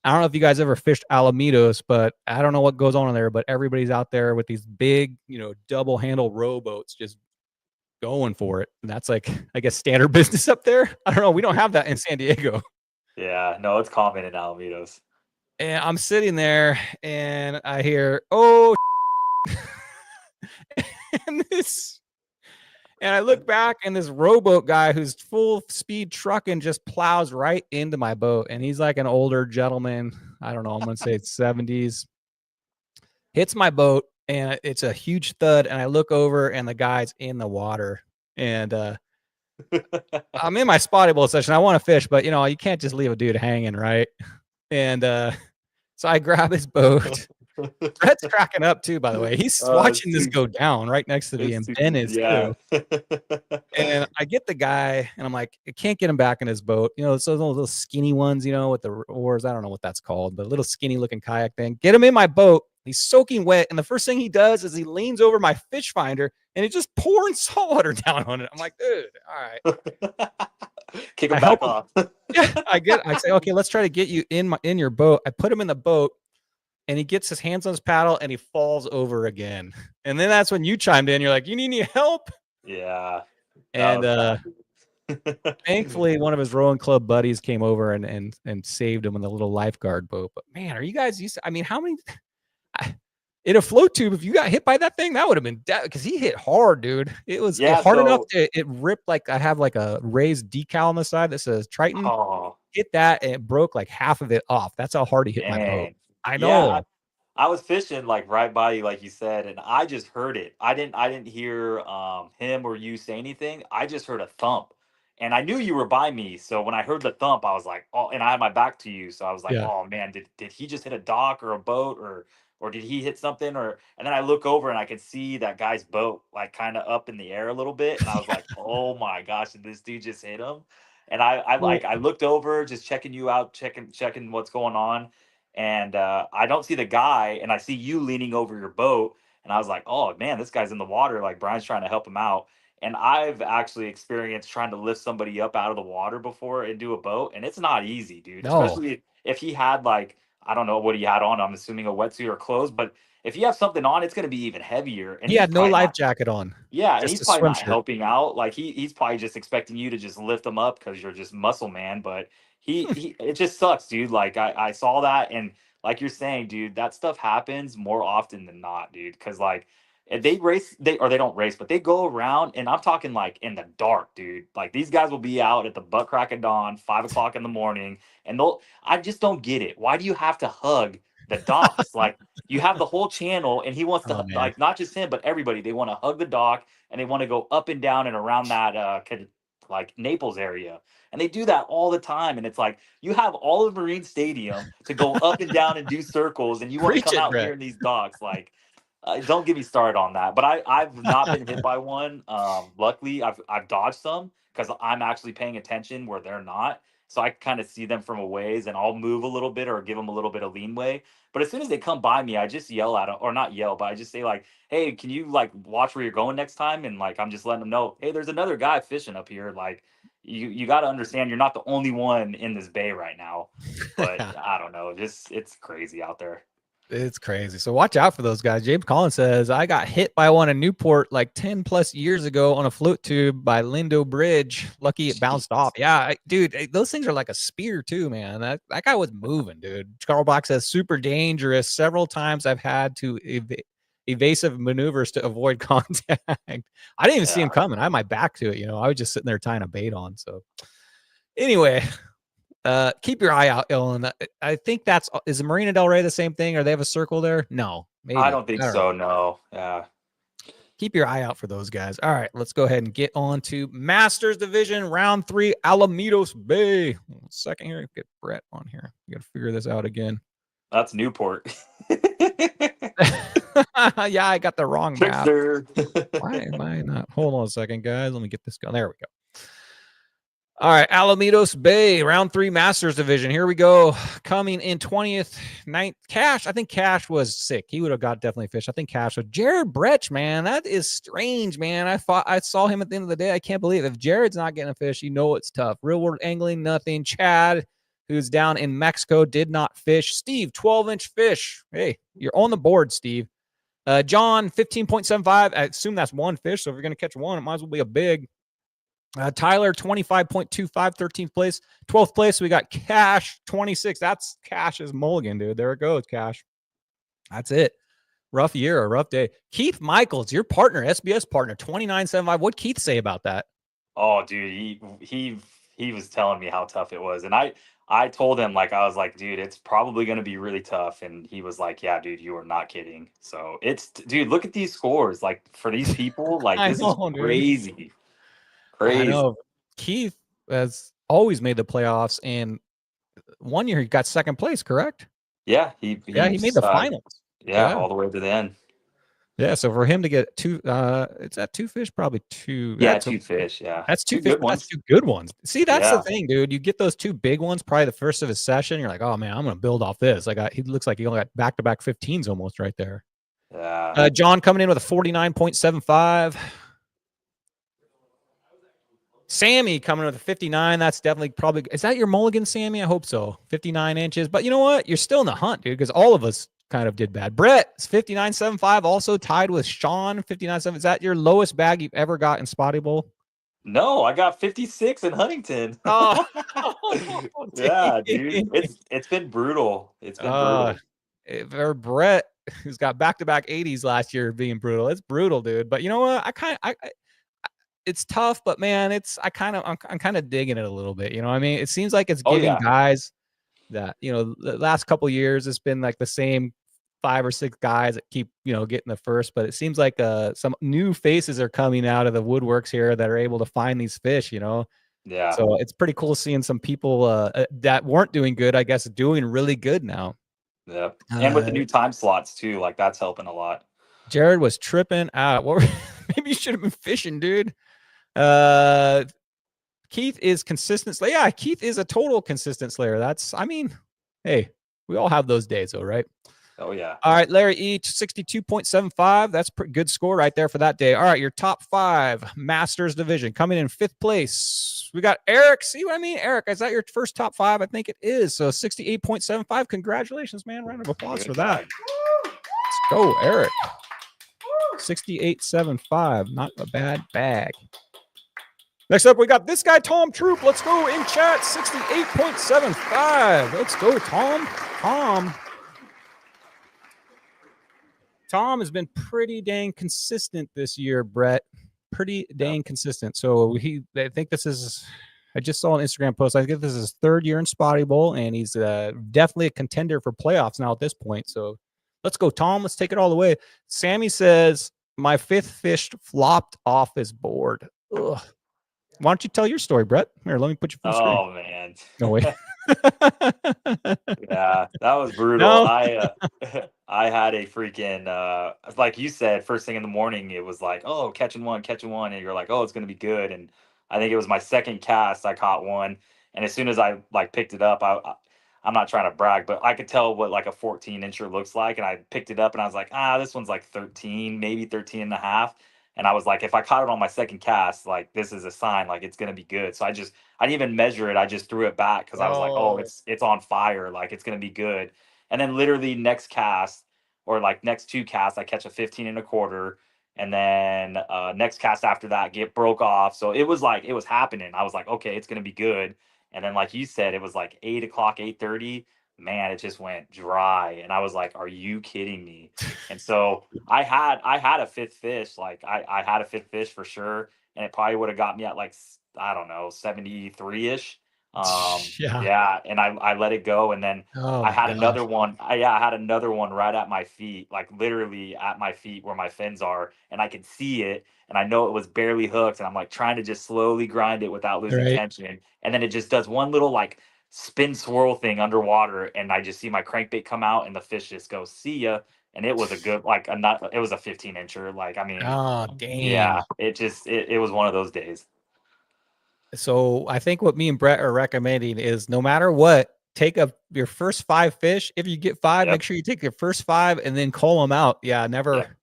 I don't know if you guys ever fished Alamitos, but I don't know what goes on in there, but everybody's out there with these big, double handle rowboats just going for it. And that's like, I guess, standard business up there. I don't know. We don't have that in San Diego. Yeah, no, it's common in Alamitos. And I'm sitting there and I hear, oh, and I look back and this rowboat guy who's full speed trucking just plows right into my boat. And he's like an older gentleman. I don't know. I'm going to say it's 70s. Hits my boat and it's a huge thud. And I look over and the guy's in the water. And I'm in my spotty bowl session. I want to fish, but you can't just leave a dude hanging, right? And so I grab his boat. Brett's cracking up too, by the way. He's watching this go down right next to me, and Ben is too. And I get the guy, and I'm like, I can't get him back in his boat. It's those little skinny ones, with the oars. I don't know what that's called, but a little skinny looking kayak thing. Get him in my boat. He's soaking wet, and the first thing he does is he leans over my fish finder, and he's just pouring salt water down on it. I'm like, dude, all right. Kick him back off. Yeah, I say, okay, let's try to get you in your boat. I put him in the boat, and he gets his hands on his paddle, and he falls over again. And then that's when you chimed in. You're like, you need any help? Yeah. And thankfully, one of his rowing club buddies came over and saved him in the little lifeguard boat. But man, are you guys used to? I mean, how many? In a float tube, if you got hit by that thing, that would have been because he hit hard, dude. It was hard enough it ripped. Like I have like a raised decal on the side that says Triton. Oh. Hit that and it broke like half of it off. That's how hard he hit my boat. I know. Yeah, I was fishing like right by you, like you said, and I just heard it. I didn't hear him or you say anything. I just heard a thump, and I knew you were by me. So when I heard the thump, I was like, oh, and I had my back to you, so I was like, oh man, did he just hit a dock or a boat or did he hit something? And then I look over and I could see that guy's boat like kind of up in the air a little bit, and I was like, oh my gosh, did this dude just hit him? And I looked over, just checking you out, checking what's going on. And I don't see the guy, and I see you leaning over your boat, and I was like, oh man, this guy's in the water. Like Brian's trying to help him out. And I've actually experienced trying to lift somebody up out of the water before into a boat, and it's not easy, dude. No. Especially if he had like, I don't know what he had on. I'm assuming a wetsuit or clothes, but if you have something on, it's going to be even heavier. And he had no life jacket on. Yeah, and he's probably not helping out. Like he's probably just expecting you to just lift him up because you're just muscle man. But he it just sucks, dude. Like I saw that, and like you're saying, dude, that stuff happens more often than not, dude. Because like And they don't race, but they go around, and I'm talking like in the dark, dude. Like these guys will be out at the butt crack of dawn, 5 o'clock in the morning, and I just don't get it. Why do you have to hug the docs? Like you have the whole channel, and he wants Oh to, man. like, not just him, but everybody. They want to hug the dock, and they want to go up and down and around that like Naples area. And they do that all the time. And it's like you have all of Marine Stadium to go up and down and do circles, and you want to Preach come it, out Brett. here in these docks. Like, don't get me started on that. But I've not been hit by one. Luckily, I've dodged some because I'm actually paying attention where they're not. So I kind of see them from a ways, and I'll move a little bit or give them a little bit of leanway. But as soon as they come by me, I just yell at them, or not yell, but I just say like, "Hey, can you like watch where you're going next time?" And like I'm just letting them know, "Hey, there's another guy fishing up here. Like, you got to understand, you're not the only one in this bay right now." But I don't know, just it's crazy out there. It's crazy. So watch out for those guys. James Collins says, I got hit by one in Newport like 10 plus years ago on a float tube by Lindo Bridge. Lucky it bounced off. Yeah, dude, those things are like a spear too, man. That guy was moving, dude. Carl Bach says, super dangerous. Several times I've had to evasive maneuvers to avoid contact. I didn't even see him coming. I had my back to it. I was just sitting there tying a bait on. So anyway, keep your eye out, Ellen. I think is Marina Del Rey the same thing, or they have a circle there? No, maybe. I don't think so. No. Yeah. Keep your eye out for those guys. All right, let's go ahead and get on to Masters Division Round 3, Alamitos Bay. 1 second here. Get Brett on here. You got to figure this out again. That's Newport. Yeah, I got the wrong map. Why am I not? Hold on a second, guys. Let me get this going. There we go. All right, Alamitos Bay, Round 3 Masters Division. Here we go. Coming in 20th, 9th. Cash, I think Cash was sick. He would have got definitely fish. I think Cash was Jared Bretsch, man. That is strange, man. I saw him at the end of the day. I can't believe it. If Jared's not getting a fish, it's tough. Real World Angling, nothing. Chad, who's down in Mexico, did not fish. Steve, 12-inch fish. Hey, you're on the board, Steve. John, 15.75. I assume that's one fish, so if you're going to catch one, it might as well be a big. Tyler, 25.25, 13th place. 12th place, we got Cash, 26. That's Cash's mulligan, dude. There it goes, Cash. That's it. Rough year, a rough day. Keith Michaels, your partner, SBS partner, 29.75. What'd Keith say about that? Oh, dude, he was telling me how tough it was. And I told him, like, I was like, dude, it's probably going to be really tough. And he was like, yeah, dude, you are not kidding. So dude, look at these scores. Like, for these people, like, this is crazy. Dude. I know. Keith has always made the playoffs, and one year he got second place, correct? Yeah, he made the finals. Yeah, all the way to the end. Yeah, so for him to get two, it's at two fish, probably two. Yeah, two fish. Yeah, that's two fish. That's two good ones. See, that's the thing, dude. You get those two big ones, probably the first of his session. You're like, oh man, I'm gonna build off this. He looks like he only got back-to-back 15s almost right there. Yeah. John coming in with a 49.75. Sammy coming with a 59. That's definitely probably. Is that your mulligan, Sammy? I hope so. 59 inches. But you know what? You're still in the hunt, dude, because all of us kind of did bad. Brett, 59.75, also tied with Sean, 59.7. Is that your lowest bag you've ever got in Spotty Bowl? No, I got 56 in Huntington. Oh, yeah, dude. It's been brutal. It's been brutal. For Brett, who's got back-to-back 80s last year being brutal. It's brutal, dude. But you know what? It's tough, but man, I'm kind of digging it a little bit. You know what I mean? It seems like it's giving guys that, the last couple of years, it's been like the same 5 or 6 guys that keep, getting the first, but it seems like some new faces are coming out of the woodworks here that are able to find these fish, Yeah. So it's pretty cool seeing some people that weren't doing good, I guess, doing really good now. Yeah. And with the new time slots too, like that's helping a lot. Jared was tripping out. Maybe you should have been fishing, dude. Keith is consistent slayer. Yeah, Keith is a total consistent slayer. Hey, we all have those days though, right? Oh yeah. All right, Larry each 62.75. That's a pretty good score right there for that day. All right, your top 5 Masters Division coming in 5th place. We got Eric. See what I mean? Eric, is that your first top 5? I think it is. So 68.75. Congratulations, man. Round of applause for that. Let's go, Eric. 68.75. Not a bad bag. Next up, we got this guy, Tom Troop. Let's go in chat. 68.75. Let's go, Tom. Tom has been pretty dang consistent this year, Brett. Pretty dang consistent. So I think this is. I just saw an Instagram post. I think this is his third year in Spotty Bowl, and he's definitely a contender for playoffs now at this point. So let's go, Tom. Let's take it all the way. Sammy says, my fifth fish flopped off his board. Ugh. Why don't you tell your story, Brett? Here, let me put you full screen. Oh man. No way. Yeah, that was brutal. No. I had a freaking like you said, first thing in the morning, it was like, oh, catching one, and you're like, oh, it's gonna be good. And I think it was my second cast, I caught one, and as soon as I like picked it up, I'm not trying to brag, but I could tell what like a 14-incher looks like, and I picked it up and I was like, this one's like 13, maybe 13 and a half. And I was like, if I caught it on my second cast, like this is a sign, like it's gonna be good. So I didn't even measure it. I just threw it back because I was like, oh, it's on fire, like it's gonna be good. And then literally next cast or like next two casts, I catch a 15 and a quarter, and then next cast after that broke off. So it was like it was happening. I was like, okay, it's gonna be good. And then like you said, it was like 8 o'clock, 8:30. Man, it just went dry, and I was like, are you kidding me? And so I had a fifth fish, like I had a fifth fish for sure, and it probably would have got me at like, I don't know, 73-ish. Yeah, and I let it go, and then I had another one. I had another one right at my feet, like literally at my feet where my fins are, and I could see it, and I know it was barely hooked, and I'm like trying to just slowly grind it without losing tension, and then it just does one little like spin swirl thing underwater, and I just see my crankbait come out, and the fish just goes, see ya. And it was a good, like it was a 15-incher. Like, I mean, oh dang. Yeah, it was one of those days. So I think what me and Brett are recommending is no matter what, take your first 5 fish. If you get 5, make sure you take your first 5 and then call them out. Yeah, never.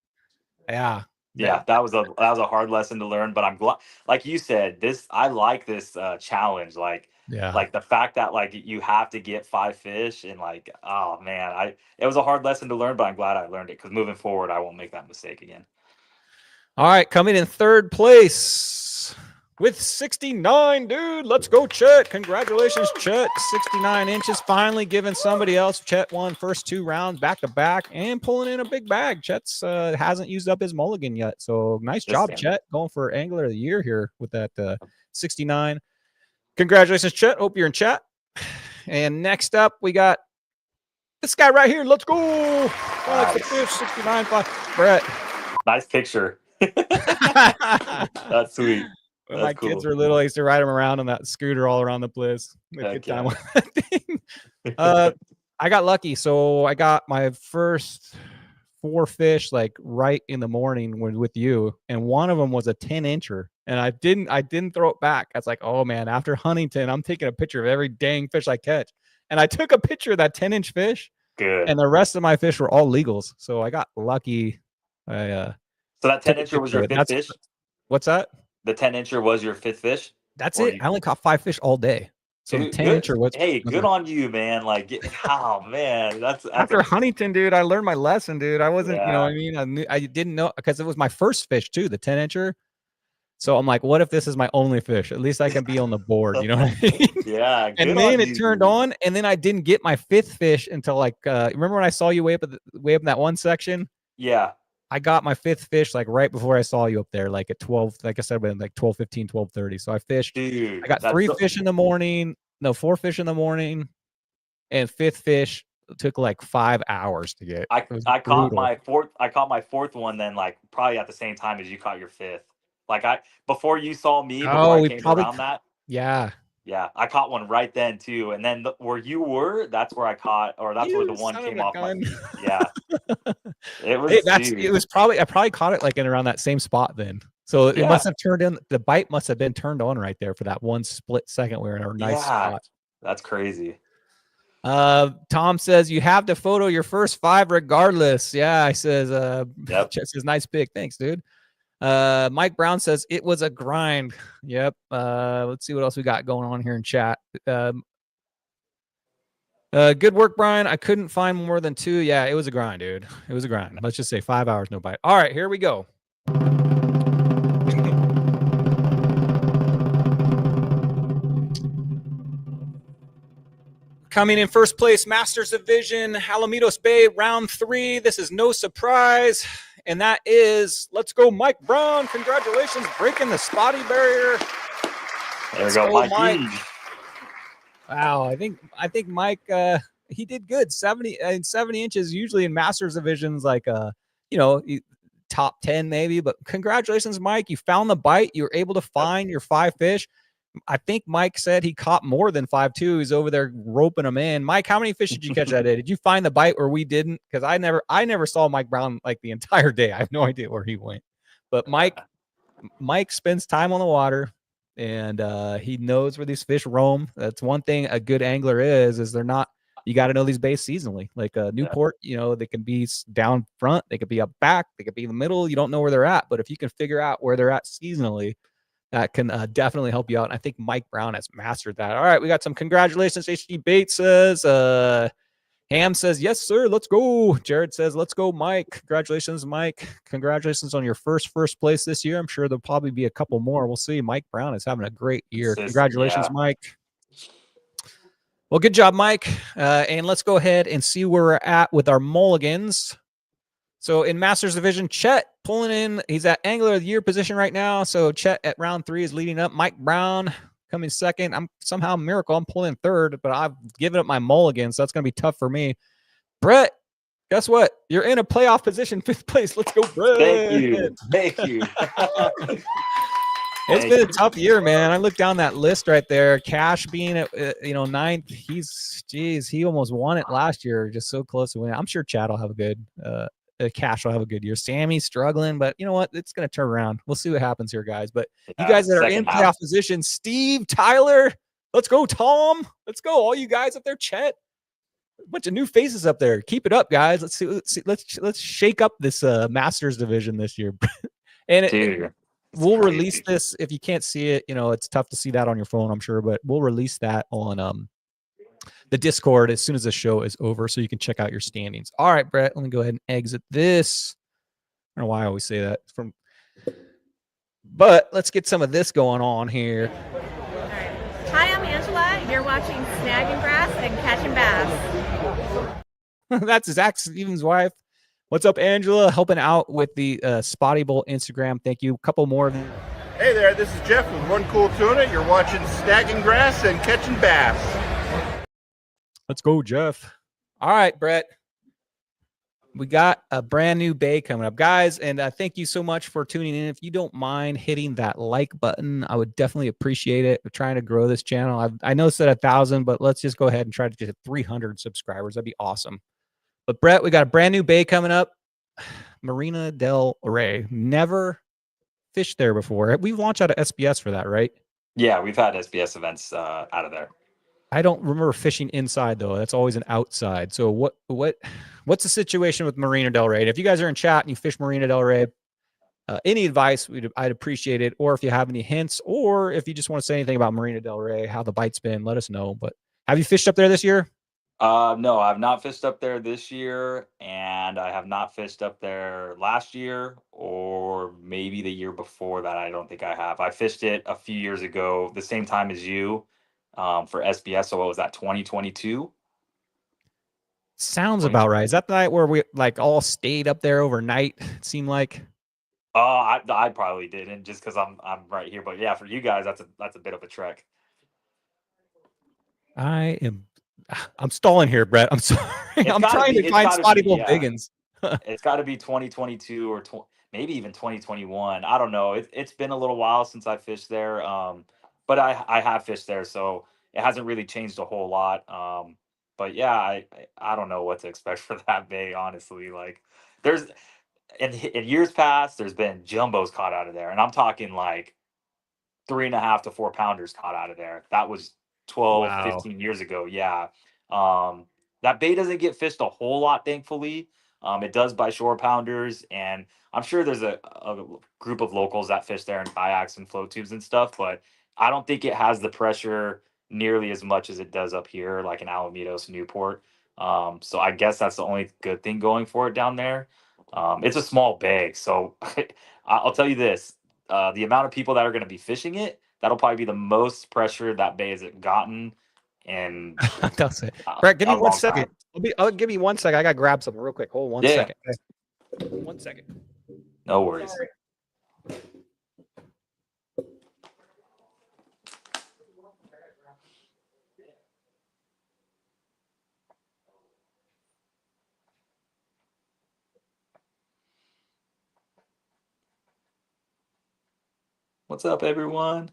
Yeah. Yeah, that was a hard lesson to learn, but I'm glad, like you said, I like this challenge. Like the fact that like you have to get 5 fish, and like, oh man, it was a hard lesson to learn, but I'm glad I learned it, because moving forward, I won't make that mistake again. All right, coming in third place with 69, dude. Let's go, Chet. Congratulations, Chet. 69 inches, finally giving somebody else. Chet won first 2 rounds back to back and pulling in a big bag. Chet's hasn't used up his mulligan yet, so nice job, Chet, going for Angler of the Year here with that 69. Congratulations, Chet. Hope you're in chat. And next up, we got this guy right here. Let's go. Like the fish, 69.5. Brett. Nice picture. That's sweet. When my kids were little, I used to ride them around on that scooter all around the place. Good time on that thing. I got lucky, so I got my first 4 fish like right in the morning with you, and one of them was a 10-incher, and I didn't throw it back. I was like, oh man, after Huntington, I'm taking a picture of every dang fish I catch, and I took a picture of that 10-inch fish. Good. And the rest of my fish were all legals, so I got lucky. So that 10-incher was your fifth fish? What's that? The 10-incher was your 5th fish? That's it. I only caught 5 fish all day. So dude, the 10-incher was. Hey, good on you, man. Like, oh man, that's after Huntington, dude. I learned my lesson, dude. I wasn't, you know what I mean? I didn't know, because it was my first fish too, the 10-incher. So I'm like, what if this is my only fish? At least I can be on the board. You know what I mean? Yeah. And then it turned on, and then I didn't get my 5th fish until like, remember when I saw you way up in that one section? Yeah. I got my 5th fish like right before I saw you up there, like at 12, like I said, like 12:15, 12:30. So I fished. Dude, I got 3 fish in the morning. No, 4 fish in the morning, and 5th fish took like 5 hours to get. I caught my 4th one then, like probably at the same time as you caught your 5th. Like before you saw me, before I came around that. Yeah. Yeah, I caught one right then too, and then where you were, that's where I caught, or that's where the one came off my feet. Yeah, it was. It was probably, I probably caught it like in around that same spot then. So it must have turned in. The bite must have been turned on right there for that one split second. We were in a nice spot. That's crazy. Tom says you have to photo your first 5 regardless. Yeah, I says. Chet says nice pick. Thanks, dude. Mike Brown says it was a grind. Yep. Let's see what else we got going on here in chat. Good work, Brian. I couldn't find more than 2. Yeah, it was a grind, dude. It was a grind. Let's just say 5 hours, no bite. All right, here we go. Coming in first place, Masters Division, Alamitos Bay, round 3. This is no surprise. And that is, let's go, Mike Brown. Congratulations, breaking the Spotty barrier. There we go, Mikey. Wow, I think Mike he did good. 70 inches usually in Masters divisions, like top 10 maybe. But congratulations, Mike. You found the bite. You were able to find your 5 fish. I think Mike said he caught more than 5 too. He's over there roping them in. Mike, how many fish did you catch that day? Did you find the bite or we didn't? Because I never saw Mike Brown like the entire day. I have no idea where he went. But Mike spends time on the water. And he knows where these fish roam. That's one thing a good angler is they're not, you got to know these bays seasonally. Like Newport, they can be down front, they could be up back, they could be in the middle. You don't know where they're at, but if you can figure out where they're at seasonally, that can definitely help you out. And I think Mike Brown has mastered that. All right, we got some congratulations. HD Bates says, Ham says, yes, sir. Let's go. Jared says, let's go, Mike. Congratulations, Mike. Congratulations on your first place this year. I'm sure there'll probably be a couple more. We'll see. Mike Brown is having a great year. Congratulations, Mike. Well, good job, Mike. And let's go ahead and see where we're at with our mulligans. So in Masters Division, Chet pulling in. He's at Angler of the Year position right now. So Chet at round 3 is leading up. Mike Brown coming second. I'm somehow miracle. I'm pulling third, but I've given up my mulligan, so that's going to be tough for me. Brett, guess what? You're in a playoff position, 5th place. Let's go, Brett. Thank you. It's been a tough year, man. I look down that list right there. Cash being at 9th. He almost won it last year. Just so close to winning. I'm sure Chad will have a good. Cash will have a good year. Sammy's struggling, but you know what? It's going to turn around. We'll see what happens here, guys. But you guys that are in playoff position, Steve, Tyler, let's go, Tom. Let's go, all you guys up there. Chet, a bunch of new faces up there. Keep it up, guys. Let's see. Let's shake up this Masters division this year. And we'll release this. If you can't see it, it's tough to see that on your phone, I'm sure, but we'll release that on the Discord as soon as the show is over, so you can check out your standings. All right, Brett, let me go ahead and exit this. I don't know why I always say that. But let's get some of this going on here. All right. Hi, I'm Angela. You're watching Snagging Grass and Catching Bass. That's Zach Stevens' wife. What's up, Angela? Helping out with the Spotty Bowl Instagram. Thank you. A couple more. Hey there, this is Jeff with One Cool Tuna. You're watching Snagging Grass and Catching Bass. Let's go, Jeff. All right, Brett. We got a brand new bay coming up, guys, and thank you so much for tuning in. If you don't mind hitting that like button, I would definitely appreciate it. We're trying to grow this channel. I know it's at 1,000, but let's just go ahead and try to get 300 subscribers. That'd be awesome. But Brett, we got a brand new bay coming up. Marina Del Rey. Never fished there before. We've launched out of SBS for that, right? Yeah, we've had SBS events out of there. I don't remember fishing inside though. That's always an outside. So what's the situation with Marina Del Rey? If you guys are in chat and you fish Marina Del Rey, any advice, I'd appreciate it. Or if you have any hints, or if you just want to say anything about Marina Del Rey, how the bite's been, let us know. But have you fished up there this year? No, I've not fished up there this year, and I have not fished up there last year or maybe the year before that. I don't think I have. I fished it a few years ago, the same time as you. For SBS, so what was that, 2022? Sounds about right. Is that the night where we all stayed up there overnight? It seemed like. I probably didn't, just because I'm right here. But yeah, for you guys, that's a bit of a trek. I'm stalling here, Brett. I'm sorry. I'm trying to find Spotty Bowl Biggins. It's got to be 2022 or maybe even 2021. I don't know. It's been a little while since I fished there. But I have fished there, so it hasn't really changed a whole lot. But yeah, I don't know what to expect for that bay, honestly. Like, there's in years past, there's been jumbos caught out of there, and I'm talking like 3.5 to 4 pounders caught out of there. That was 12, 15 years ago. Yeah. That bay doesn't get fished a whole lot, thankfully. It does by shore pounders, and I'm sure there's a group of locals that fish there in kayaks and float tubes and stuff, but I don't think it has the pressure nearly as much as it does up here, like in Alamitos, Newport. So I guess that's the only good thing going for it down there. It's a small bay, so I'll tell you this: the amount of people that are going to be fishing it, that'll probably be the most pressure that bay has gotten and That's it. Brett, give me a 1 long second. time. I'll give me 1 second. I gotta grab something real quick. Hold 1 Yeah. second. Okay. 1 second. No worries. Sorry. What's up, everyone?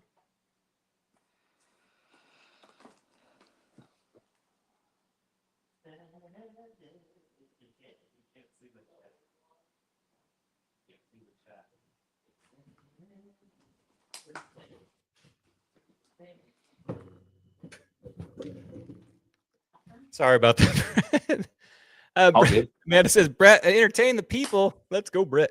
Sorry about that. All good. Amanda says, Brett, entertain the people. Let's go, Brett.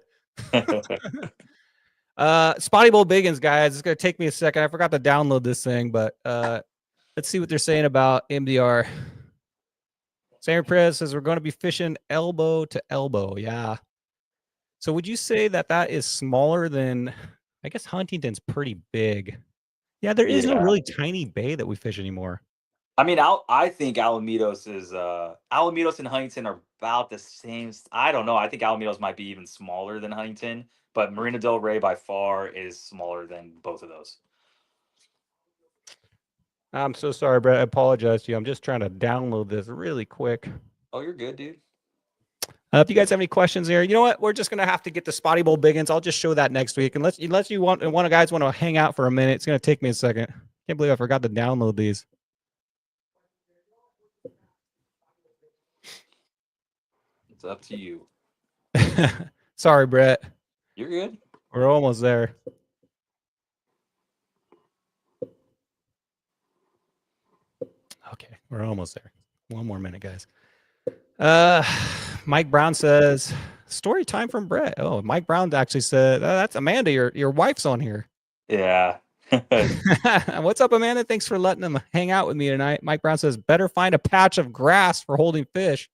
Spotty Bowl Biggins, guys. It's gonna take me a second. I forgot to download this thing, but let's see what they're saying about MDR. Sam Perez says we're going to be fishing elbow to elbow. Yeah. So would you say that that is smaller than? I guess Huntington's pretty big. Yeah, there is no really tiny bay that we fish anymore. I mean, I think Alamitos is Alamitos and Huntington are about the same. I don't know. I think Alamitos might be even smaller than Huntington, but Marina Del Rey by far is smaller than both of those. I'm so sorry, Brett. I apologize to you. I'm just trying to download this really quick. Oh, you're good, dude. If you guys have any questions here, you know what? We're just gonna have to get the Spotty Bowl Biggins. I'll just show that next week. Unless you want guys want to hang out for a minute, it's gonna take me a second. Can't believe I forgot to download these. It's up to you. Sorry, Brett. You're good. We're almost there. Okay, we're almost there. 1 more minute, guys. Mike Brown says, story time from Brett. Oh, Mike Brown actually said, that's Amanda, your wife's on here. Yeah. What's up, Amanda? Thanks for letting them hang out with me tonight. Mike Brown says, better find a patch of grass for holding fish.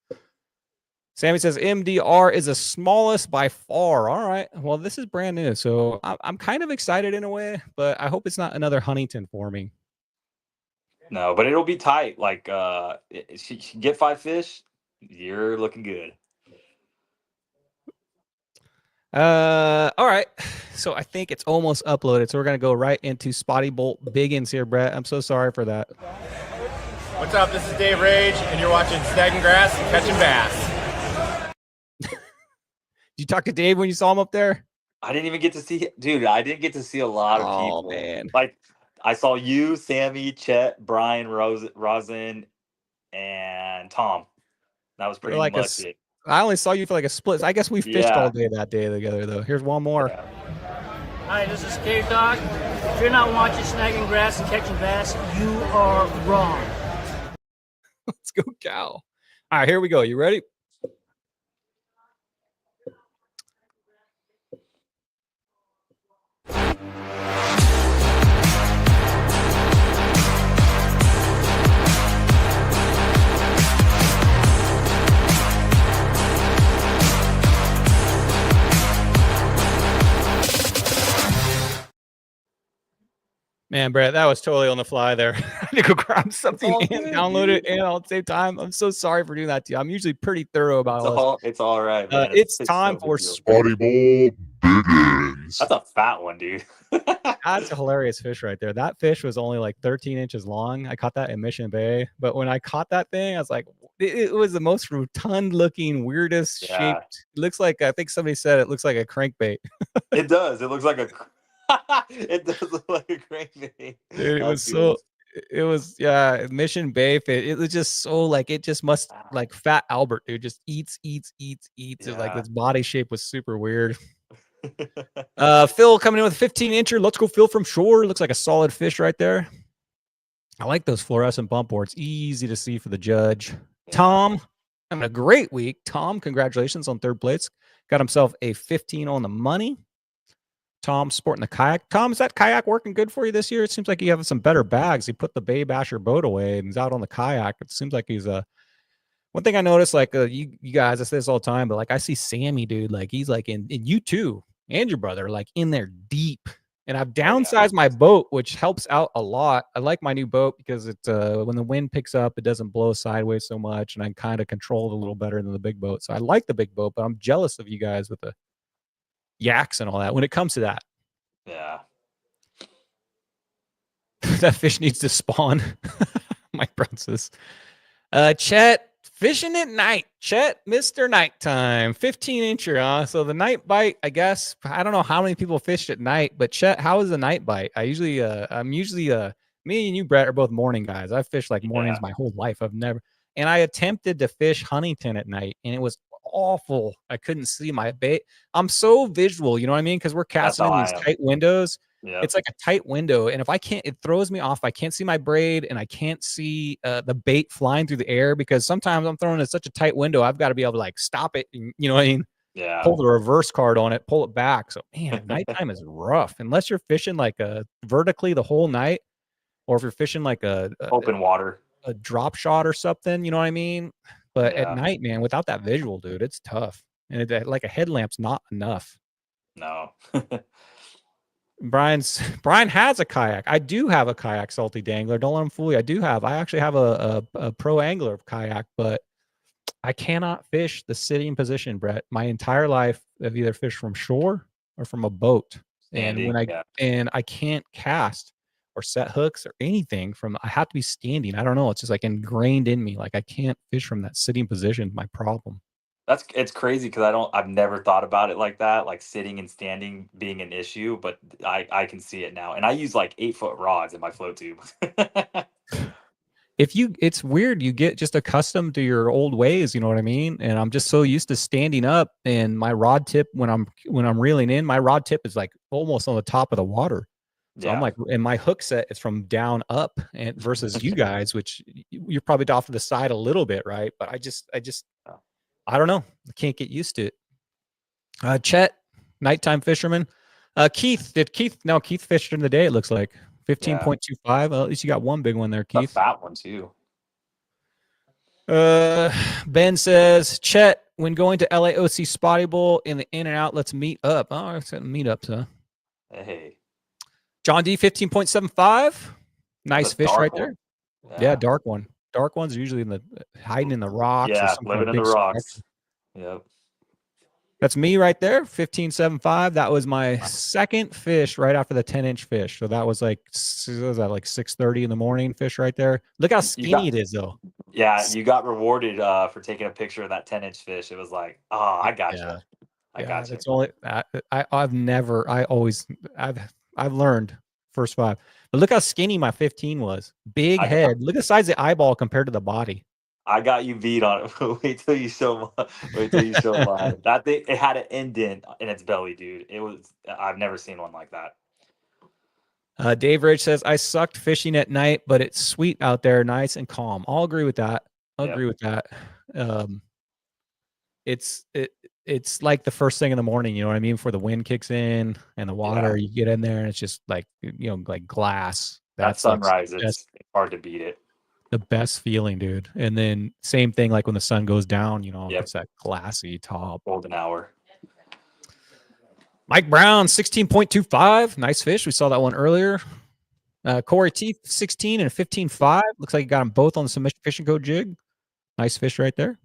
Sammy says, MDR is the smallest by far. All right. Well, this is brand new, so I'm kind of excited in a way, but I hope it's not another Huntington for me. No, but it'll be tight. Like, she get 5 fish, you're looking good. All right. So I think it's almost uploaded. So we're gonna go right into Spotty Bowl Biggins here, Brett. I'm so sorry for that. What's up? This is Dave Rage, and you're watching Snagging Grass and Catching Bass. Did you talk to Dave when you saw him up there? I didn't even get to see, dude. I didn't get to see a lot of people. Oh man! Like, I saw you, Sammy, Chet, Brian, Rosin, and Tom. That was pretty like much it. I only saw you for like a split. I guess we fished all day that day together, though. Here's one more. Yeah. Hi, this is Cave Dog. If you're not watching Snagging Grass and Catching Bass, you are wrong. Let's go, cow. All right, here we go. You ready? Man, Brett, that was totally on the fly there. I had to go grab something and download it and all at the same time. I'm so sorry for doing that to you. I'm usually pretty thorough about it. It's all right, man. It's time for Spotty Bowl Biggins. That's a fat one, dude. That's a hilarious fish right there. That fish was only like 13 inches long. I caught that in Mission Bay. But when I caught that thing, I was like, it was the most rotund looking, weirdest shaped. It looks like, I think somebody said it looks like a crankbait. It does. It looks like a it does look like a crankbait. Dude, it was Mission Bay fish. It was just so like it just must like Fat Albert, dude, just eats. Yeah. It's like its body shape was super weird. Phil coming in with a 15-incher. Let's go, Phil, from shore. Looks like a solid fish right there. I like those fluorescent bump boards. Easy to see for the judge. Tom having a great week. Tom, congratulations on 3rd place. Got himself a 15 on the money. Tom sporting the kayak. Tom, is that kayak working good for you this year? It seems like you have some better bags. He put the Bay Basher boat away and he's out on the kayak. It seems like he's one thing I noticed, like you guys, I say this all the time, but like I see Sammy, dude, like he's like in you too and your brother, like in there deep. And I've downsized my boat, which helps out a lot. I like my new boat because it's when the wind picks up, it doesn't blow sideways so much, and I kind of control it a little better than the big boat. So I like the big boat, but I'm jealous of you guys with the yaks and all that when it comes to that. Yeah. That fish needs to spawn. Mike Brown says. Chet, fishing at night. Chet, Mr. Nighttime, 15-incher, huh? So the night bite, I guess. I don't know how many people fished at night, but Chet, how is the night bite? I'm usually me and you, Brett, are both morning guys. I've fished like mornings my whole life. And I attempted to fish Huntington at night, and it was awful. I couldn't see my bait. I'm so visual, you know what I mean? Because we're casting in these tight windows. Yep. It's like a tight window, and if I can't, it throws me off. I can't see my braid, and I can't see the bait flying through the air because sometimes I'm throwing in such a tight window. I've got to be able to like stop it, and, you know what I mean? Yeah. Pull the reverse card on it, pull it back. So man, nighttime is rough unless you're fishing like vertically the whole night, or if you're fishing like a open water, a drop shot or something. You know what I mean? But at night, man, without that visual, dude, it's tough, and like a headlamp's not enough. No. Brian has a kayak. I do have a kayak, Salty Dangler. Don't let him fool you. I actually have a pro angler kayak, but I cannot fish the sitting position, Brett. My entire life, I've either fished from shore or from a boat. And I can't cast or set hooks or anything I have to be standing. I don't know. It's just like ingrained in me. Like I can't fish from that sitting position. My problem. It's crazy because I've never thought about it like that, like sitting and standing being an issue, but I can see it now. And I use like 8-foot rods in my float tube. It's weird. You get just accustomed to your old ways. You know what I mean? And I'm just so used to standing up, and my rod tip, when I'm reeling in, my rod tip is like almost on the top of the water. So I'm like, and my hook set is from down up, and versus you guys, which you're probably off to the side a little bit. Right. But I don't know. I can't get used to it. Chet, nighttime fisherman. Keith fished during the day, it looks like. 15.25. Well, at least you got one big one there, Keith. A fat one, too. Ben says, Chet, when going to LAOC Spotty Bowl in the in and out, let's meet up. Oh, it's meetups, huh? Hey. John D, 15.75. Nice fish right there. Yeah, dark one. Dark ones are usually hiding in the rocks. Yeah, living in the rocks. Yep. That's me right there, 15.75. That was my second fish right after the 10-inch fish. So that was like 6:30 in the morning fish right there. Look how skinny it is, though. Yeah, you got rewarded for taking a picture of that 10-inch fish. It was like, oh, I got you. I got you. It's only I've learned first 5. But look how skinny my 15 was. Big head. Look at the size of the eyeball compared to the body. I got you beat on it. Wait till you show mine. That thing, it had an indent in its belly, dude. I've never seen one like that. Dave Ridge says, I sucked fishing at night, but it's sweet out there, nice and calm. I'll agree with that. It's like the first thing in the morning, you know what I mean? Before the wind kicks in and the water, you get in there and it's just like, like glass. That sunrise, it's hard to beat it. The best feeling, dude. And then same thing, like when the sun goes down, it's that glassy top. Golden hour. Mike Brown, 16.25. Nice fish. We saw that one earlier. Corey Teeth, 16 and a 15.5. Looks like you got them both on the submission fishing code jig. Nice fish right there.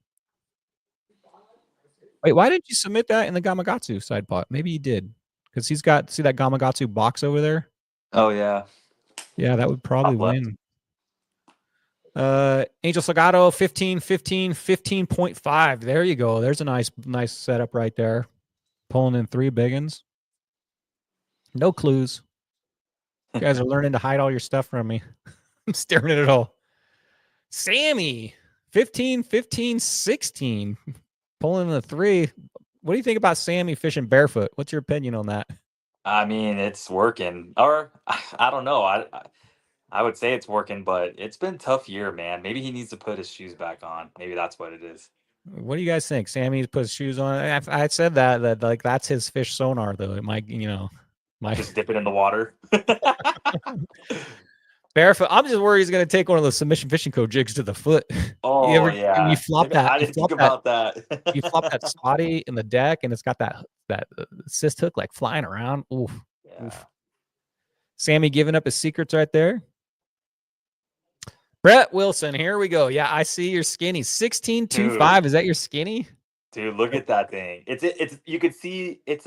Wait, why didn't you submit that in the Gamakatsu side pot? Maybe you did. Because see that Gamakatsu box over there? Oh, yeah. Yeah, that would probably win. Angel Salgado, 15.5. There you go. There's a nice setup right there. Pulling in 3 biggins. No clues. You guys are learning to hide all your stuff from me. I'm staring at it all. Sammy, 15, 16. Pulling in the 3. What do you think about Sammy fishing barefoot? What's your opinion on that? I mean, it's working. Or, I don't know. I would say it's working, but it's been a tough year, man. Maybe he needs to put his shoes back on. Maybe that's what it is. What do you guys think? Sammy needs to put his shoes on. I said that like that's his fish sonar, though. It might, just dip it in the water. Barefoot. I'm just worried he's going to take one of those submission fishing code jigs to the foot. Oh, yeah. You flop that. I didn't think about that. You flop that spotty in the deck, and it's got that assist hook like flying around. Oof. Yeah. Oof. Sammy giving up his secrets right there. Brett Wilson, here we go. Yeah, I see you're skinny. 16.25. Is that your skinny? Dude, look at that thing. It's you could see it's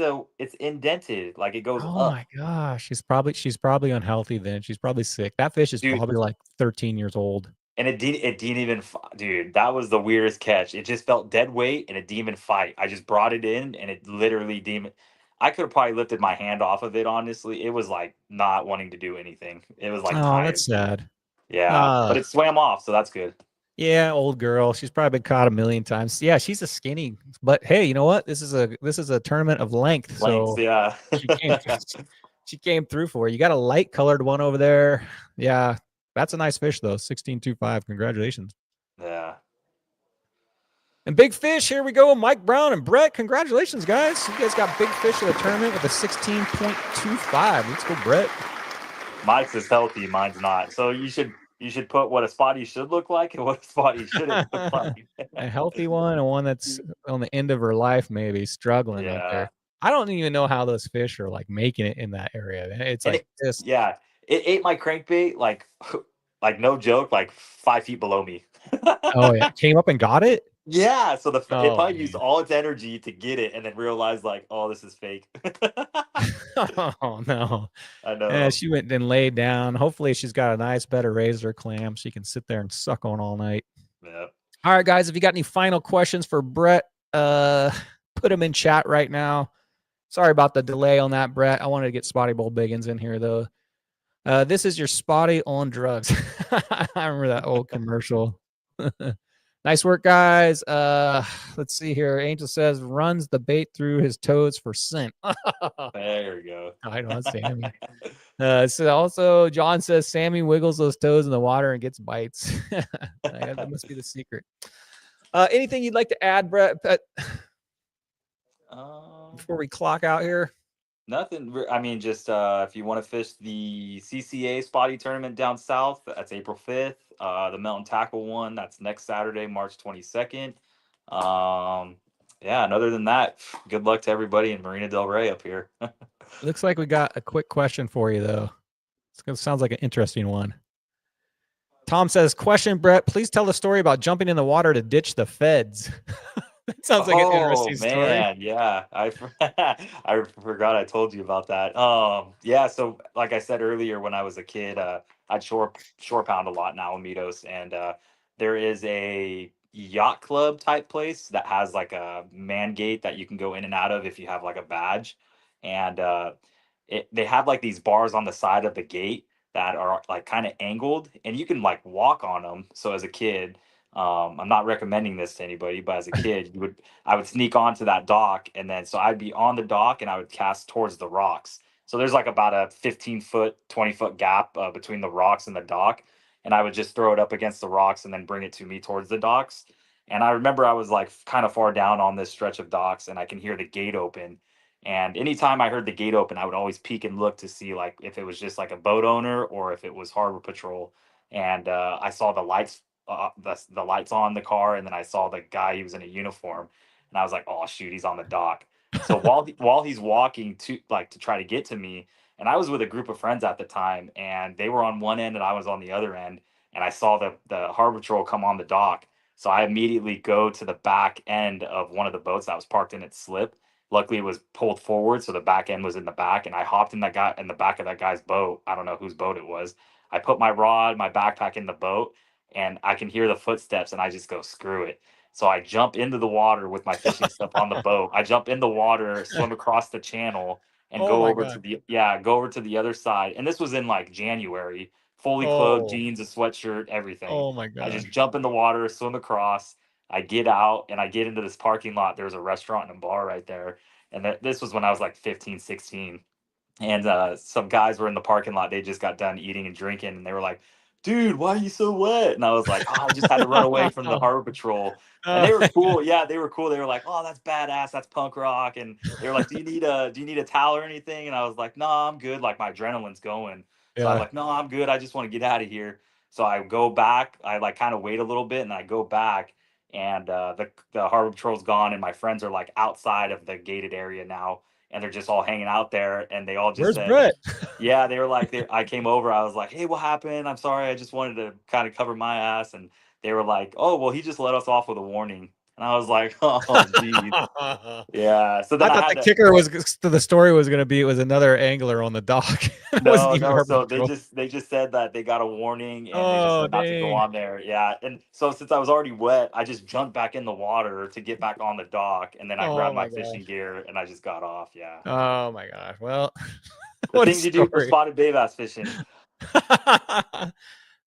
indented, like it goes Oh up. my gosh. She's probably unhealthy then. She's probably sick. That fish is Dude. probably like 13 years old. And it didn't even dude, that was the weirdest catch. It just felt dead weight and it didn't even fight. I just brought it in and it literally didn't. I could have probably lifted my hand off of it, honestly. It was like not wanting to do anything. It was like Oh, tired. that's sad. Yeah, but it swam off, so that's good. Yeah, old girl. She's probably been caught a million times. Yeah, she's a skinny. But hey, you know what? This is a tournament of length. So yeah. she came through for you. You got a light colored one over there. Yeah, that's a nice fish though. 16.25. Congratulations. Yeah. And big fish, here we go. Mike Brown and Brett. Congratulations, guys. You guys got big fish in the tournament with a 16.25. Let's go, Brett. Mike's is healthy, mine's not. So you should put what a spotty should look like and what a spotty shouldn't look like. A healthy one and one that's on the end of her life, maybe struggling out there. I don't even know how those fish are like making it in that area. It's like this. Yeah, it ate my crankbait like no joke, like 5 feet below me. Oh yeah, came up and got it. Yeah, so it probably used all its energy to get it, and then realized like, oh, this is fake. Oh no, I know. Yeah, she went and laid down. Hopefully, she's got a nice better razor clam she can sit there and suck on all night. Yeah. All right, guys. If you got any final questions for Brett, put them in chat right now. Sorry about the delay on that, Brett. I wanted to get Spotty Bowl Biggins in here though. This is your Spotty on drugs. I remember that old commercial. Nice work, guys. Let's see here. Angel says runs the bait through his toes for scent. There we go. I know, Sammy. So also John says Sammy wiggles those toes in the water and gets bites. That must be the secret. Anything you'd like to add, Brett? Before we clock out here. Nothing. I mean, just if you want to fish the CCA Spotty tournament down south, that's April 5th. The Mountain Tackle one, that's next Saturday, March 22nd. Yeah, and other than that, good luck to everybody in Marina Del Rey up here. Looks like we got a quick question for you, though. It sounds like an interesting one. Tom says, question, Brett, please tell the story about jumping in the water to ditch the feds. That sounds like an interesting story. Yeah. I forgot I told you about that. Yeah, so like I said earlier, when I was a kid, I'd shore pound a lot in Alamitos, and there is a yacht club type place that has like a man gate that you can go in and out of if you have like a badge. And they have like these bars on the side of the gate that are like kind of angled, and you can like walk on them. So as a kid, I'm not recommending this to anybody, but as a kid, I would sneak onto that dock, and then so I'd be on the dock and I would cast towards the rocks. So there's like about a 15-foot, 20-foot gap between the rocks and the dock, and I would just throw it up against the rocks and then bring it to me towards the docks. And I remember I was like kind of far down on this stretch of docks, and I can hear the gate open. And anytime I heard the gate open, I would always peek and look to see like if it was just like a boat owner or if it was Harbor Patrol. And I saw the lights. The lights on the car, and then I saw the guy. He was in a uniform, and I was like, "Oh shoot, he's on the dock." So while he's walking to try to get to me, and I was with a group of friends at the time, and they were on one end and I was on the other end, and I saw the Harbor Patrol come on the dock. So I immediately go to the back end of one of the boats that was parked in its slip. Luckily, it was pulled forward, so the back end was in the back, and I hopped in the back of that guy's boat. I don't know whose boat it was. I put my rod, my backpack in the boat, and I can hear the footsteps, and I just go, screw it. So I jump into the water with my fishing stuff on the boat. I jump in the water, swim across the channel, and go over to the other side. And this was in like January, fully clothed, jeans, a sweatshirt, everything. Oh my God. I just jump in the water, swim across. I get out and I get into this parking lot. There's a restaurant and a bar right there. And this was when I was like 15, 16. And some guys were in the parking lot. They just got done eating and drinking, and they were like, dude, why are you so wet? And I was like, oh, I just had to run away from the Harbor Patrol. And they were cool. Yeah, they were cool. They were like, oh, that's badass. That's punk rock. And they were like, do you need a towel or anything? And I was like, no, I'm good. Like my adrenaline's going. So I'm like, no, I'm good. I just want to get out of here. So I go back. I like kind of wait a little bit, and I go back, and the Harbor Patrol's gone, and my friends are like outside of the gated area now. and they're just all hanging out there, and they all just Where's said, Brett? yeah, they were like, I came over, I was like, hey, what happened? I'm sorry, I just wanted to kind of cover my ass. And they were like, oh, well, he just let us off with a warning. And I was like, oh, geez. Yeah. So then I I thought had the to, kicker was the story was going to be it was another angler on the dock. It wasn't no, even no. Harbor So Patrol. they just said that they got a warning and they just Oh, said not to go dang. on there. Yeah. And so since I was already wet, I just jumped back in the water to get back on the dock, and then I Oh grabbed my my fishing gosh. gear and I just got off. Yeah. Oh my gosh. Well, The what a things you do for story. spotted bay bass fishing.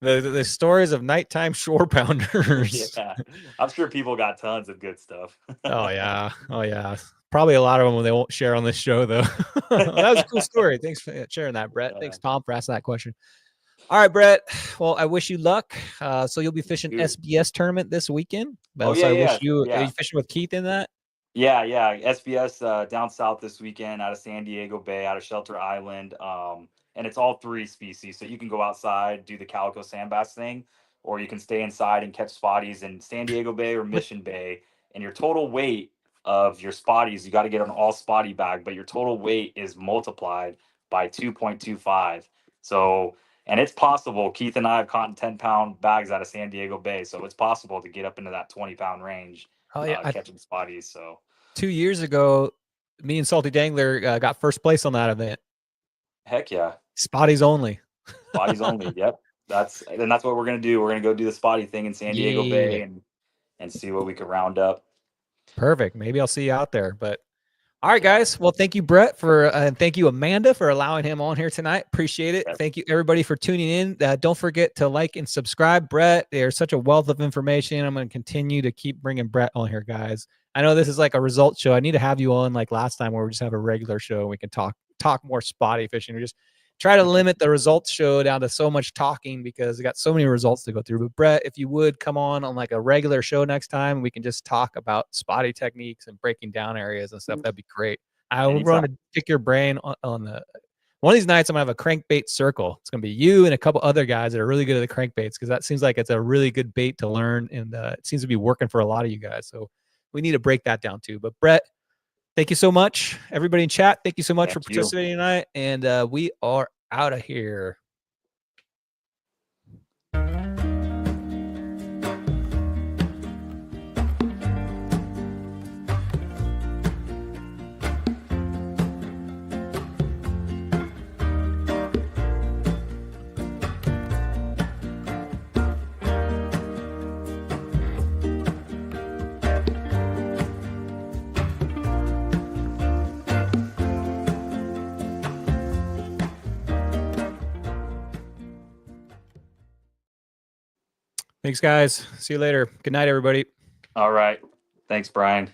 The stories of nighttime shore pounders. Yeah. I'm sure people got tons of good stuff. Oh yeah. Oh yeah. Probably a lot of them they won't share on this show though. That was a cool story. Thanks for sharing that, Brett. Thanks, Tom, for asking that question. All right, Brett. Well, I wish you luck. So you'll be fishing Dude. SBS tournament this weekend. Oh So yeah, I wish yeah, you. Are yeah. you fishing with Keith in that? Yeah, yeah. SBS down south this weekend out of San Diego Bay, out of Shelter Island. And it's all three species. So you can go outside, do the calico sand bass thing, or you can stay inside and catch spotties in San Diego Bay or Mission Bay. And your total weight of your spotties, you got to get an all spotty bag, but your total weight is multiplied by 2.25. So, and it's possible. Keith and I have caught 10-pound bags out of San Diego Bay. So it's possible to get up into that 20-pound range. Oh yeah. Catching spotties. So 2 years ago, me and Salty Dangler got first place on that event. heck yeah, Spotties only. spotties only. Yep, that's what we're gonna do. We're gonna go do the spotty thing in San Diego Bay and see what we can round up. Perfect. Maybe I'll see you out there. But all right, guys. Well, thank you, Brett, and thank you, Amanda, for allowing him on here tonight. Appreciate it. Yep. Thank you, everybody, for tuning in. Don't forget to like and subscribe. Brett, there's such a wealth of information. I'm going to continue to keep bringing Brett on here, guys. I know this is like a results show. I need to have you on like last time where we just have a regular show and we can talk more spotty fishing. We just try to limit the results show down to so much talking because we got so many results to go through. But Brett, if you would come on like a regular show next time, we can just talk about spotty techniques and breaking down areas and stuff. That'd be great. I would want to pick your brain on the one of these nights. I'm gonna have a crankbait circle. It's gonna be you and a couple other guys that are really good at the crankbaits because that seems like it's a really good bait to learn, and it seems to be working for a lot of you guys. So we need to break that down too. But Brett, thank you so much. Everybody in chat, thank you so much for participating tonight. And we are out of here. Thanks, guys. See you later. Good night, everybody. All right. Thanks, Brian.